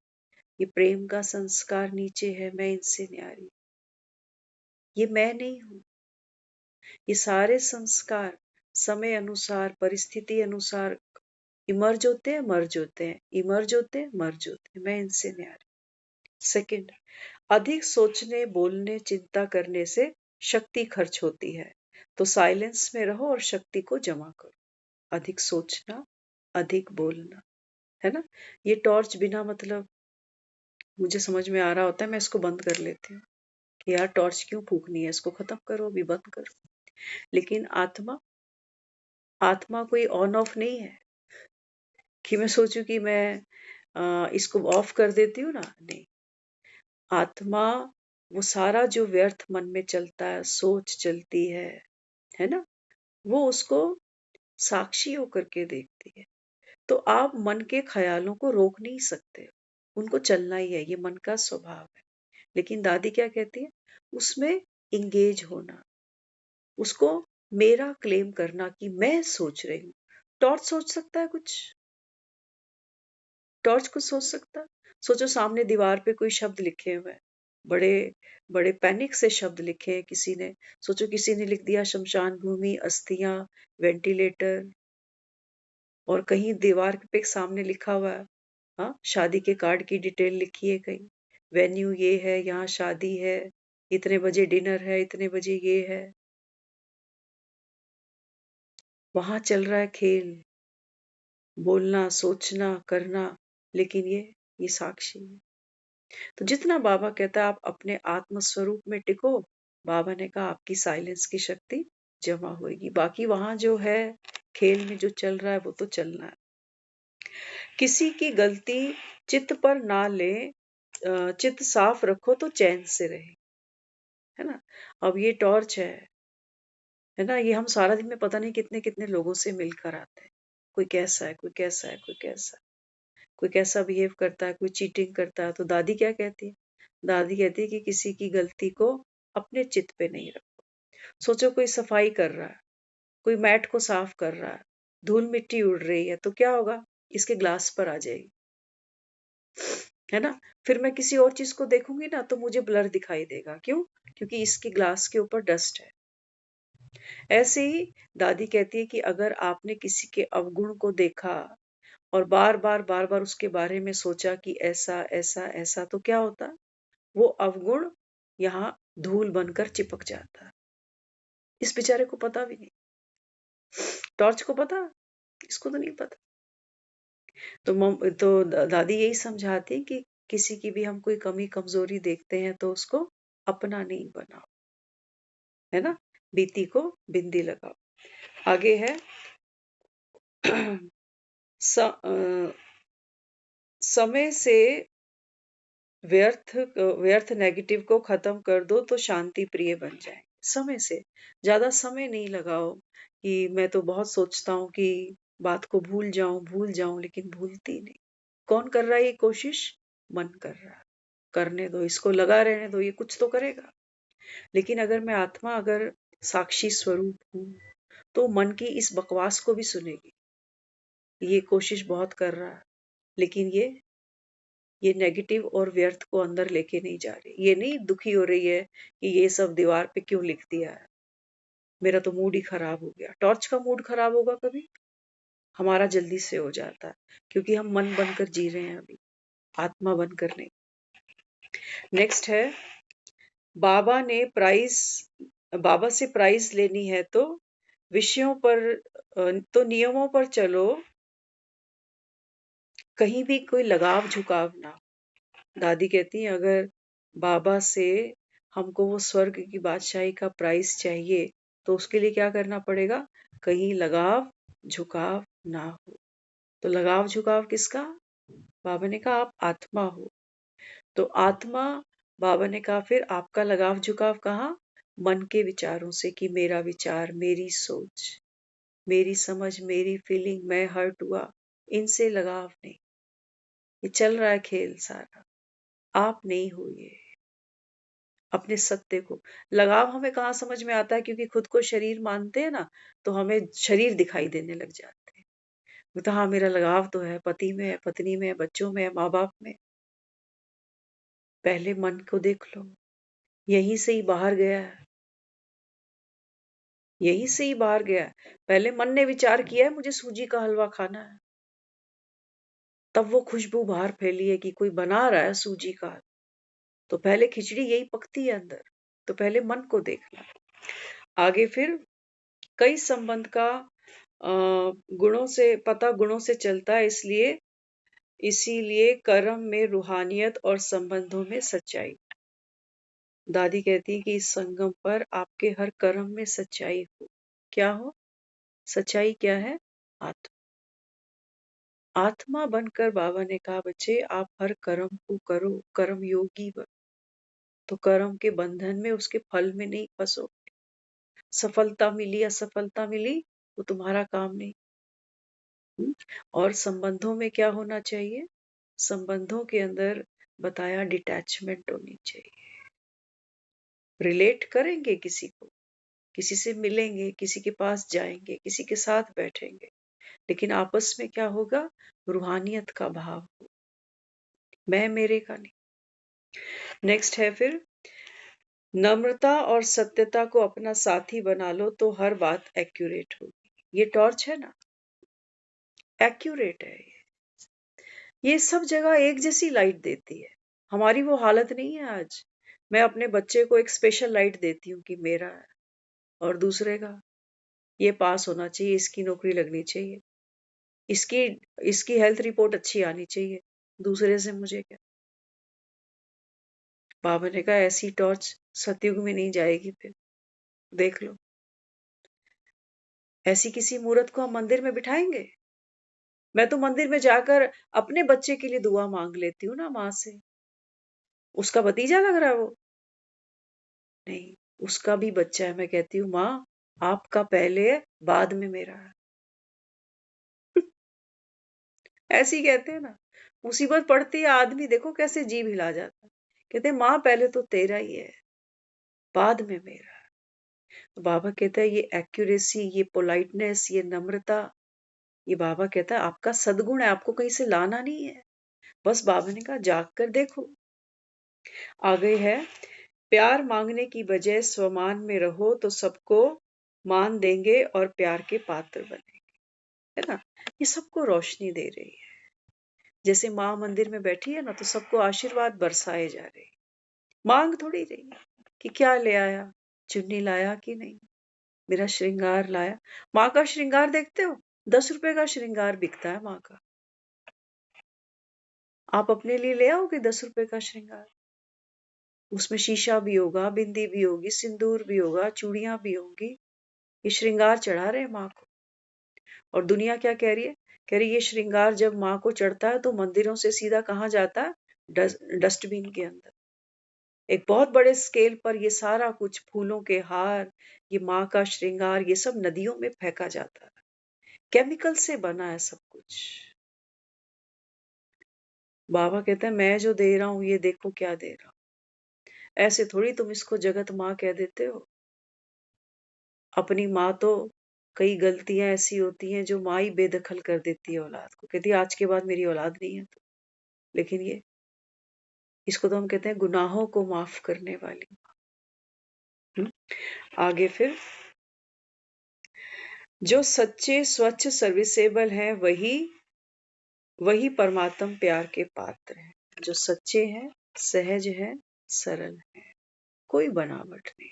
B: ये प्रेम का संस्कार नीचे है, मैं इनसे न्यारी, ये मैं नहीं हूं। ये सारे संस्कार समय अनुसार, परिस्थिति अनुसार इमर्ज होते हैं, मर्ज होते हैं, इमर्ज होते हैं, मर्ज होते हैं, मैं इनसे न्यारी। सेकंड, अधिक सोचने, बोलने, चिंता करने से शक्ति खर्च होती है, तो साइलेंस में रहो और शक्ति को जमा करो। अधिक सोचना, अधिक बोलना, है ना। ये टॉर्च बिना मतलब मुझे समझ में आ रहा होता है, मैं इसको बंद कर लेती हूँ कि यार टॉर्च क्यों फूकनी है, इसको खत्म करो, अभी बंद करो। लेकिन आत्मा, आत्मा कोई ऑन ऑफ नहीं है कि मैं सोचूं कि मैं इसको ऑफ कर देती हूँ ना, नहीं। आत्मा वो सारा जो व्यर्थ मन में चलता है, सोच चलती है ना, वो उसको साक्षी होकर के देखती है। तो आप मन के ख्यालों को रोक नहीं सकते, उनको चलना ही है, ये मन का स्वभाव है। लेकिन दादी क्या कहती है, उसमें इंगेज होना, उसको मेरा क्लेम करना कि मैं सोच रही हूँ। टॉर्च सोच सकता है कुछ? टॉर्च कुछ सोच सकता है? सोचो सामने दीवार पे कोई शब्द लिखे हुए हैं, बड़े बड़े पैनिक से शब्द लिखे हैं किसी ने। सोचो किसी ने लिख दिया शमशान भूमि, अस्थियां, वेंटिलेटर, और कहीं दीवार पे सामने लिखा हुआ है, हाँ, शादी के कार्ड की डिटेल लिखी है, कहीं वेन्यू ये है, यहाँ शादी है, इतने बजे डिनर है, इतने बजे ये है, वहां चल रहा है खेल, बोलना, सोचना, करना, लेकिन ये साक्षी है। तो जितना बाबा कहता है आप अपने आत्म स्वरूप में टिको, बाबा ने कहा आपकी साइलेंस की शक्ति जमा होगी। बाकी वहां जो है खेल में जो चल रहा है वो तो चलना है। किसी की गलती चित्त पर ना ले, चित्त साफ रखो तो चैन से रहे। है ना। अब ये टॉर्च है ना, ये हम सारा दिन में पता नहीं कितने कितने लोगों से मिलकर आते हैं। कोई कैसा है, कोई कैसा है, कोई कैसा है, कोई कैसा बिहेव करता है, कोई चीटिंग करता है। तो दादी क्या कहती है? दादी कहती है कि किसी की गलती को अपने चित्त पे नहीं रखो। सोचो कोई सफाई कर रहा है, कोई मैट को साफ कर रहा है, धूल मिट्टी उड़ रही है, तो क्या होगा? इसके ग्लास पर आ जाएगी, है ना। फिर मैं किसी और चीज को देखूंगी ना तो मुझे ब्लर दिखाई देगा। क्यों? क्योंकि इसकी ग्लास के ऊपर डस्ट है। ऐसे ही दादी कहती है कि अगर आपने किसी के अवगुण को देखा और बार बार उसके बारे में सोचा कि ऐसा ऐसा ऐसा, तो क्या होता? वो अवगुण यहाँ धूल बनकर चिपक जाता। इस बेचारे को पता भी नहीं। टॉर्च को पता, इसको तो नहीं पता। तो दादी यही समझाती कि किसी की भी हम कोई कमी कमजोरी देखते हैं तो उसको अपना नहीं बनाओ, है ना। बीती को बिंदी लगाओ। आगे है समय से व्यर्थ नेगेटिव को खत्म कर दो तो शांति प्रिय बन जाए। समय से ज्यादा समय नहीं लगाओ कि मैं तो बहुत सोचता हूँ कि बात को भूल जाऊं, लेकिन भूलती नहीं। कौन कर रहा है ये कोशिश? मन कर रहा है। करने दो इसको, लगा रहने दो, ये कुछ तो करेगा। लेकिन अगर मैं आत्मा, अगर साक्षी स्वरूप हूँ, तो मन की इस बकवास को भी सुनेगी। ये कोशिश बहुत कर रहा है, लेकिन ये नेगेटिव और व्यर्थ को अंदर लेके नहीं जा रही। ये नहीं दुखी हो रही है कि ये सब दीवार पे क्यों लिख दिया है, मेरा तो मूड ही खराब हो गया। टॉर्च का मूड खराब होगा कभी? हमारा जल्दी से हो जाता है, क्योंकि हम मन बनकर जी रहे हैं अभी, आत्मा बनकर नहीं। नेक्स्ट है, बाबा ने प्राइज बाबा से प्राइज लेनी है तो विषयों पर तो नियमों पर चलो, कहीं भी कोई लगाव झुकाव ना हो। दादी कहती है अगर बाबा से हमको वो स्वर्ग की बादशाही का प्राइस चाहिए तो उसके लिए क्या करना पड़ेगा? कहीं लगाव झुकाव ना हो। तो लगाव झुकाव किसका? बाबा ने कहा आप आत्मा हो, तो आत्मा, बाबा ने कहा फिर आपका लगाव झुकाव कहाँ? मन के विचारों से, कि मेरा विचार, मेरी सोच, मेरी समझ, मेरी फीलिंग, मैं हर्ट हुआ, इनसे लगाव नहीं। ये चल रहा है खेल सारा, आप नहीं हो ये। अपने सत्य को लगाव हमें कहाँ समझ में आता है? क्योंकि खुद को शरीर मानते हैं ना, तो हमें शरीर दिखाई देने लग जाते हैं। तो हाँ, मेरा लगाव तो है, पति में है, पत्नी में है, बच्चों में है, माँ बाप में। पहले मन को देख लो, यहीं से ही बाहर गया है, यहीं से ही बाहर गया है। पहले मन ने विचार किया है मुझे सूजी का हलवा खाना है, तब वो खुशबू बाहर फैली है कि कोई बना रहा है सूजी का। तो पहले खिचड़ी यही पकती है अंदर। तो पहले मन को देखना। आगे फिर कई संबंध का गुणों से चलता है, इसलिए इसीलिए कर्म में रूहानियत और संबंधों में सच्चाई। दादी कहती है कि इस संगम पर आपके हर कर्म में सच्चाई हो। क्या हो? सच्चाई क्या है? आत्मा। आत्मा बनकर बाबा ने कहा बच्चे आप हर कर्म को करो, कर्म योगी बनो। तो कर्म के बंधन में, उसके फल में नहीं फंसो। सफलता मिली, असफलता मिली, वो तुम्हारा काम नहीं। हम्म? और संबंधों में क्या होना चाहिए? संबंधों के अंदर बताया डिटैचमेंट होनी चाहिए। रिलेट करेंगे किसी को, किसी से मिलेंगे, किसी के पास जाएंगे, किसी के साथ बैठेंगे, लेकिन आपस में क्या होगा? रूहानियत का भाव हो, मैं मेरे का नहीं। नेक्स्ट है फिर, नम्रता और सत्यता को अपना साथी बना लो तो हर बात एक्यूरेट होगी। ये टॉर्च है ना, एक्यूरेट है ये सब जगह एक जैसी लाइट देती है। हमारी वो हालत नहीं है आज। मैं अपने बच्चे को एक स्पेशल लाइट देती हूँ कि मेरा है, और दूसरे का ये पास होना चाहिए, इसकी नौकरी लगनी चाहिए, इसकी इसकी हेल्थ रिपोर्ट अच्छी आनी चाहिए, दूसरे से मुझे क्या। बाबा ने कहा ऐसी टॉर्च सतयुग में नहीं जाएगी। फिर देख लो, ऐसी किसी मूर्त को हम मंदिर में बिठाएंगे? मैं तो मंदिर में जाकर अपने बच्चे के लिए दुआ मांग लेती हूँ ना माँ से। उसका भतीजा लग रहा है वो। नहीं, उसका भी बच्चा है। मैं कहती हूँ माँ आपका पहले है, बाद में मेरा है। ऐसे ही कहते हैं ना। मुसीबत पड़ती है, आदमी देखो कैसे जीभ हिला जाता है। कहते हैं माँ पहले तो तेरा ही है, बाद में मेरा है। तो बाबा कहता है ये एक्यूरेसी, ये पोलाइटनेस, ये नम्रता, ये बाबा कहता है आपका सद्गुण है, आपको कहीं से लाना नहीं है। बस बाबा ने कहा जाग कर देखो। आ गई है, प्यार मांगने की बजाय स्वमान में रहो तो सबको मान देंगे और प्यार के पात्र बनेंगे, है ना। ये सबको रोशनी दे रही है। जैसे माँ मंदिर में बैठी है ना, तो सबको आशीर्वाद बरसाए जा रहे हैं। मांग थोड़ी रही है कि क्या ले आया, चुन्नी लाया कि नहीं, मेरा श्रृंगार लाया। माँ का श्रृंगार देखते हो, 10 रुपए का श्रृंगार बिकता है माँ का। आप अपने लिए ले आओगे 10 रुपए का श्रृंगार? उसमें शीशा भी होगा, बिंदी भी होगी, सिंदूर भी होगा, चूड़ियां भी होंगी। ये श्रृंगार चढ़ा रहे हैं माँ को। और दुनिया क्या कह रही है? कह रही है ये श्रृंगार जब माँ को चढ़ता है तो मंदिरों से सीधा कहाँ जाता है? डस्टबिन के अंदर। एक बहुत बड़े स्केल पर ये सारा कुछ, फूलों के हार, ये माँ का श्रृंगार, ये सब नदियों में फेंका जाता है। केमिकल से बना है सब कुछ। बाबा कहते हैं मैं जो दे रहा हूं ये देखो क्या दे रहा हूं। ऐसे थोड़ी तुम इसको जगत माँ कह देते हो। अपनी माँ तो, कई गलतियां ऐसी होती हैं जो माँ ही बेदखल कर देती है औलाद को, कहती है आज के बाद मेरी औलाद नहीं है तो। लेकिन ये, इसको तो हम कहते हैं गुनाहों को माफ करने वाली। हम्म? आगे फिर, जो सच्चे स्वच्छ सर्विसेबल हैं वही वही परमात्म प्यार के पात्र हैं। जो सच्चे हैं, सहज हैं, सरल हैं, कोई बनावट नहीं,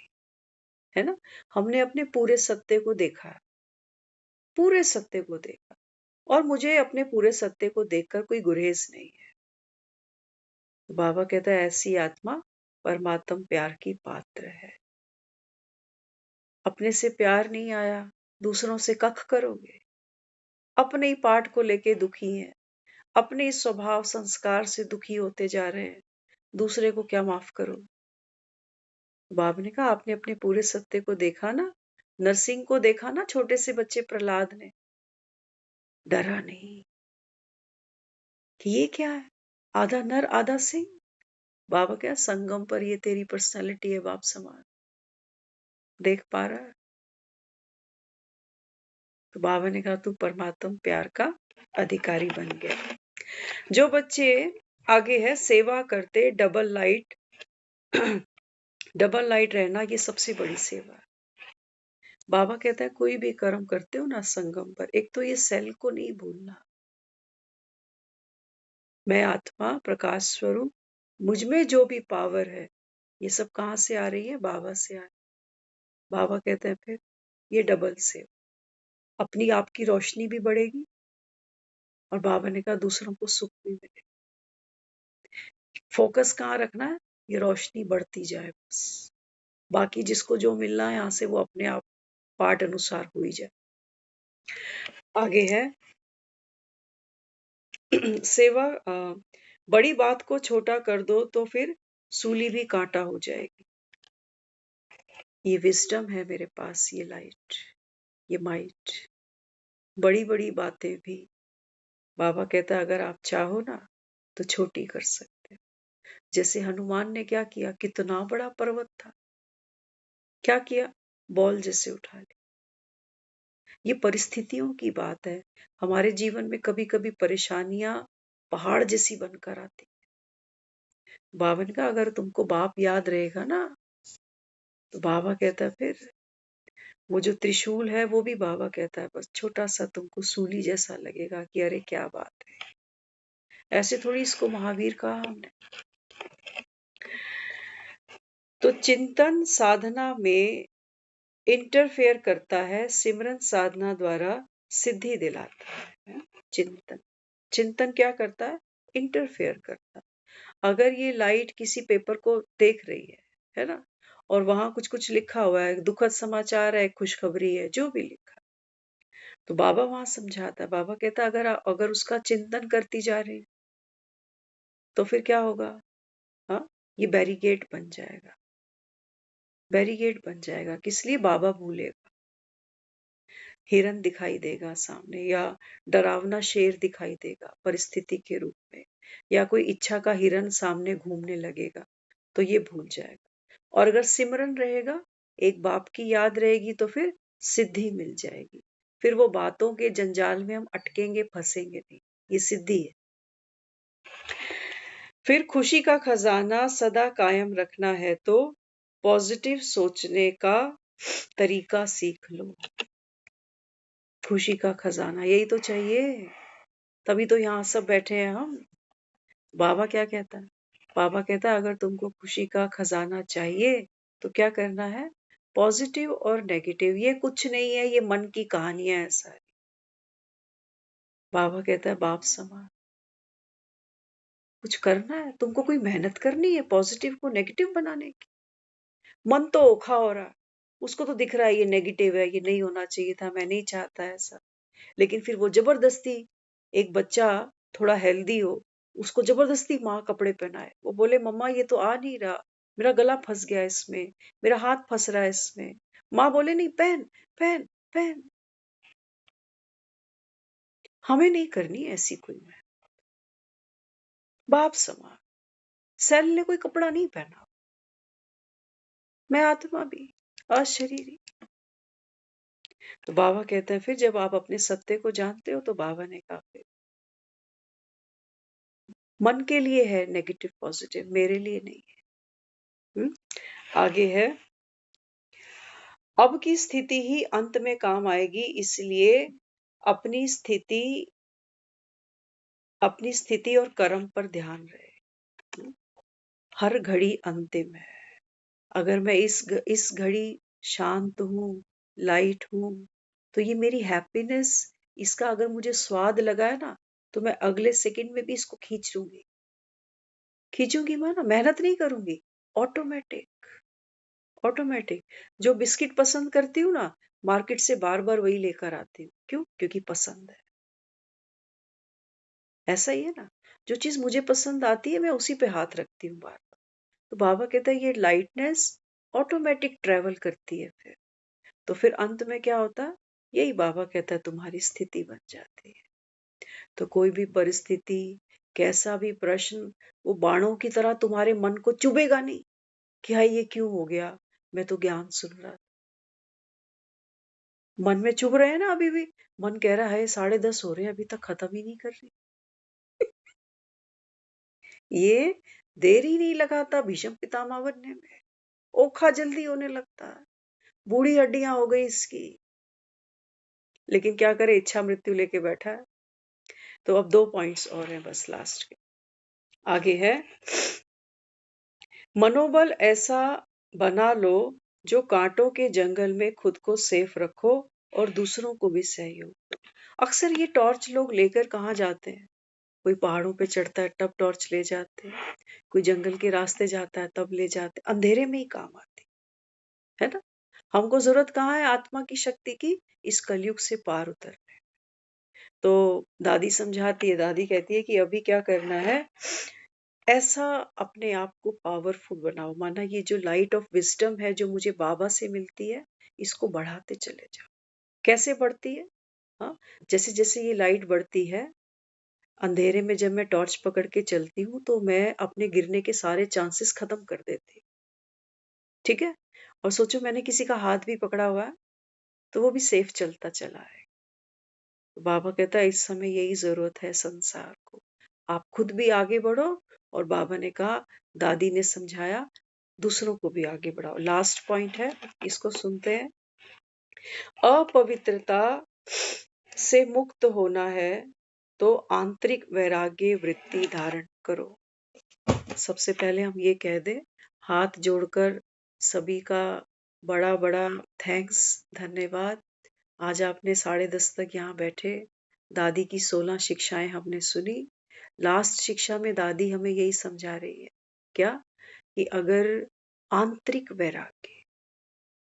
B: है ना। हमने अपने पूरे सत्य को देखा है, पूरे सत्य को देखा, और मुझे अपने पूरे सत्य को देखकर कोई गुरेज नहीं है। तो बाबा कहता है ऐसी आत्मा परमात्म प्यार की पात्र है। अपने से प्यार नहीं आया, दूसरों से कख करोगे। अपने ही पाठ को लेके दुखी हैं, अपने इस स्वभाव संस्कार से दुखी होते जा रहे हैं, दूसरे को क्या माफ करो। बाबा ने कहा आपने अपने पूरे सत्य को देखा ना। नरसिंह को देखा ना, छोटे से बच्चे प्रहलाद ने, डरा नहीं कि ये क्या है, आधा नर आधा सिंह। बाबा क्या संगम पर ये तेरी पर्सनालिटी है बाप समान, देख पा रहा है। तो बाबा ने कहा तू परमात्म प्यार का अधिकारी बन गया। जो बच्चे आगे है, सेवा करते डबल लाइट डबल लाइट रहना, ये सबसे बड़ी सेवा है। बाबा कहता है कोई भी कर्म करते हो ना संगम पर, एक तो ये सेल को नहीं भूलना, मैं आत्मा प्रकाश स्वरूप, मुझ में जो भी पावर है, ये सब कहाँ से आ रही है? बाबा से आ रही। बाबा कहते हैं फिर ये डबल सेवा, अपनी आपकी रोशनी भी बढ़ेगी, और बाबा ने कहा दूसरों को सुख भी मिलेगा। फोकस कहाँ रखना है? ये रोशनी बढ़ती जाए बस, बाकी जिसको जो मिलना है यहाँ से वो अपने आप पाठ अनुसार हो ही जाए। आगे है सेवा, बड़ी बात को छोटा कर दो तो फिर सूली भी कांटा हो जाएगी। ये विजडम है मेरे पास, ये लाइट, ये माइट। बड़ी बड़ी बातें भी बाबा कहता है अगर आप चाहो ना तो छोटी कर सकते हो। जैसे हनुमान ने क्या किया, कितना बड़ा पर्वत था, क्या किया, बॉल जैसे उठा लिया। ये परिस्थितियों की बात है। हमारे जीवन में कभी कभी परेशानियां पहाड़ जैसी बनकर आती। बाबा ने कहा अगर तुमको बाप याद रहेगा ना, तो बाबा कहता है फिर वो जो त्रिशूल है वो भी बाबा कहता है बस छोटा सा तुमको सूली जैसा लगेगा कि अरे क्या बात है। ऐसे थोड़ी इसको महावीर कहा हमने। तो चिंतन साधना में इंटरफेयर करता है, सिमरन साधना द्वारा सिद्धि दिलाता है। चिंतन, चिंतन क्या करता है? इंटरफेयर करता है। अगर ये लाइट किसी पेपर को देख रही है ना, और वहां कुछ कुछ लिखा हुआ है, दुखद समाचार है, खुशखबरी है, जो भी लिखा, तो बाबा वहां समझाता है। बाबा कहता अगर अगर उसका चिंतन करती जा रही तो फिर क्या होगा? हाँ, ये बैरिकेड बन जाएगा। बैरिकेड बन जाएगा। किस लिए? बाबा भूलेगा, हिरन दिखाई देगा सामने, या डरावना शेर दिखाई देगा परिस्थिति के रूप में, या कोई इच्छा का हिरन सामने घूमने लगेगा, तो ये भूल जाएगा। और अगर सिमरन रहेगा, एक बाप की याद रहेगी, तो फिर सिद्धि मिल जाएगी। फिर वो बातों के जंजाल में हम अटकेंगे, फंसेंगे नहीं। ये सिद्धि है। फिर खुशी का खजाना सदा कायम रखना है तो पॉजिटिव सोचने का तरीका सीख लो। खुशी का खजाना यही तो चाहिए, तभी तो यहाँ सब बैठे हैं हम। बाबा क्या कहता है? बाबा कहता है अगर तुमको खुशी का खजाना चाहिए तो क्या करना है? पॉजिटिव और नेगेटिव ये कुछ नहीं है, ये मन की कहानियां है सारी। बाबा कहता है बाप समान कुछ करना है, तुमको कोई मेहनत करनी है पॉजिटिव को नेगेटिव बनाने की। मन तो ओखा हो रहा है, उसको तो दिख रहा है ये नेगेटिव है, ये नहीं होना चाहिए था, मैं नहीं चाहता ऐसा। लेकिन फिर वो जबरदस्ती, एक बच्चा थोड़ा हेल्दी हो, उसको जबरदस्ती माँ कपड़े पहनाए, वो बोले मम्मा ये तो आ नहीं रहा, मेरा गला फंस गया इसमें, मेरा हाथ फंस रहा है इसमें। माँ बोले नहीं, पहन पहन पहन। हमें नहीं करनी ऐसी कोई में। बाप समान सेल ने कोई कपड़ा नहीं पहना, मैं आत्मा भी अशरीरी। तो बाबा कहते हैं फिर जब आप अपने सत्य को जानते हो, तो बाबा ने कहा फिर मन के लिए है नेगेटिव पॉजिटिव, मेरे लिए नहीं है। आगे है, अब की स्थिति ही अंत में काम आएगी, इसलिए अपनी स्थिति और कर्म पर ध्यान रहे। हर घड़ी अंतिम है। अगर मैं इस घड़ी शांत हूँ, लाइट हूँ, तो ये मेरी हैप्पीनेस, इसका अगर मुझे स्वाद लगा है ना, तो मैं अगले सेकंड में भी इसको खींचूंगी मैं ना, मेहनत नहीं करूंगी। Automatic automatic. जो बिस्किट पसंद करती हूँ ना, मार्केट से बार बार वही लेकर आती हूँ। क्यों? क्योंकि पसंद है। ऐसा ही है ना, जो चीज मुझे पसंद आती है मैं उसी पे हाथ रखती हूँ बार बार। तो बाबा कहता है ये लाइटनेस ऑटोमेटिक ट्रेवल करती है फिर। तो फिर अंत में क्या होता है? यही बाबा कहता है तुम्हारी स्थिति बन जाती है। तो कोई भी परिस्थिति, कैसा भी प्रश्न, वो बाणों की तरह तुम्हारे मन को चुभेगा नहीं कि हाय ये क्यों हो गया, मैं तो ज्ञान सुन रहा था। मन में चुभ रहे हैं ना अभी भी, मन कह रहा है 10:30 हो रहे हैं अभी तक खत्म ही नहीं कर रही। ये देर ही नहीं लगाता भीष्म पितामह बनने में, ओखा जल्दी होने लगता है, बूढ़ी हड्डियां हो गई इसकी। लेकिन क्या करे, इच्छा मृत्यु लेके बैठा है। तो अब 2 पॉइंट्स और हैं बस लास्ट के। आगे है, मनोबल ऐसा बना लो जो कांटों के जंगल में खुद को सेफ रखो और दूसरों को भी सहयोग। अक्सर ये टॉर्च लोग लेकर कहाँ जाते हैं? कोई पहाड़ों पे चढ़ता है तब टॉर्च ले जाते हैं, कोई जंगल के रास्ते जाता है तब ले जाते हैं, अंधेरे में ही काम आती है ना। हमको जरूरत कहाँ है आत्मा की शक्ति की? इस कलयुग से पार उतरने। तो दादी समझाती है, दादी कहती है कि अभी क्या करना है, ऐसा अपने आप को पावरफुल बनाओ, माना ये जो लाइट ऑफ विजडम है जो मुझे बाबा से मिलती है, इसको बढ़ाते चले जाओ। कैसे बढ़ती है? हाँ, जैसे जैसे ये लाइट बढ़ती है, अंधेरे में जब मैं टॉर्च पकड़ के चलती हूँ तो मैं अपने गिरने के सारे चांसेस खत्म कर देती हूँ। ठीक है? और सोचो मैंने किसी का हाथ भी पकड़ा हुआ है, तो वो भी सेफ चलता चला है। तो बाबा कहता है इस समय यही जरूरत है संसार को, आप खुद भी आगे बढ़ो, और बाबा ने कहा, दादी ने समझाया, दूसरों को भी आगे बढ़ाओ। लास्ट पॉइंट है, इसको सुनते हैं। अपवित्रता से मुक्त होना है तो आंतरिक वैराग्य वृत्ति धारण करो। सबसे पहले हम ये कह दें, हाथ जोड़कर सभी का बड़ा बड़ा थैंक्स, धन्यवाद। आज आपने 10:30 तक यहाँ बैठे, दादी की 16 शिक्षाएं हमने सुनी। लास्ट शिक्षा में दादी हमें यही समझा रही है, क्या? कि अगर आंतरिक वैराग्य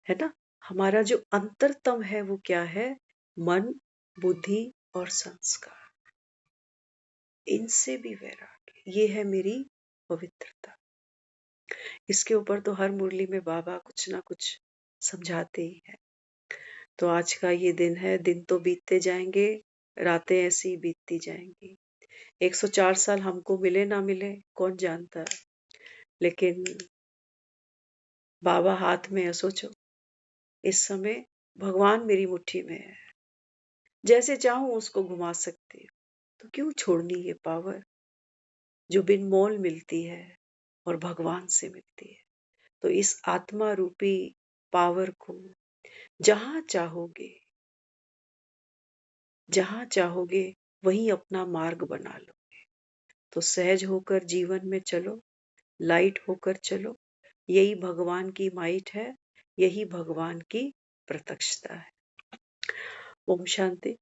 B: है ना, हमारा जो अंतरतम है वो क्या है? मन, बुद्धि और संस्कार, इनसे भी वैराग्य, ये है मेरी पवित्रता। इसके ऊपर तो हर मुरली में बाबा कुछ ना कुछ समझाते ही हैं। तो आज का ये दिन है, दिन तो बीतते जाएंगे, रातें ऐसी ही बीतती जाएंगी। 104 साल हमको मिले ना मिले कौन जानता है, लेकिन बाबा हाथ में है। सोचो इस समय भगवान मेरी मुट्ठी में है, जैसे चाहूं उसको घुमा सकती हूँ। तो क्यों छोड़नी ये पावर जो बिन मोल मिलती है और भगवान से मिलती है। तो इस आत्मा रूपी पावर को जहां चाहोगे वहीं अपना मार्ग बना लो। तो सहज होकर जीवन में चलो, लाइट होकर चलो। यही भगवान की माइट है, यही भगवान की प्रत्यक्षता है। ओम शांति।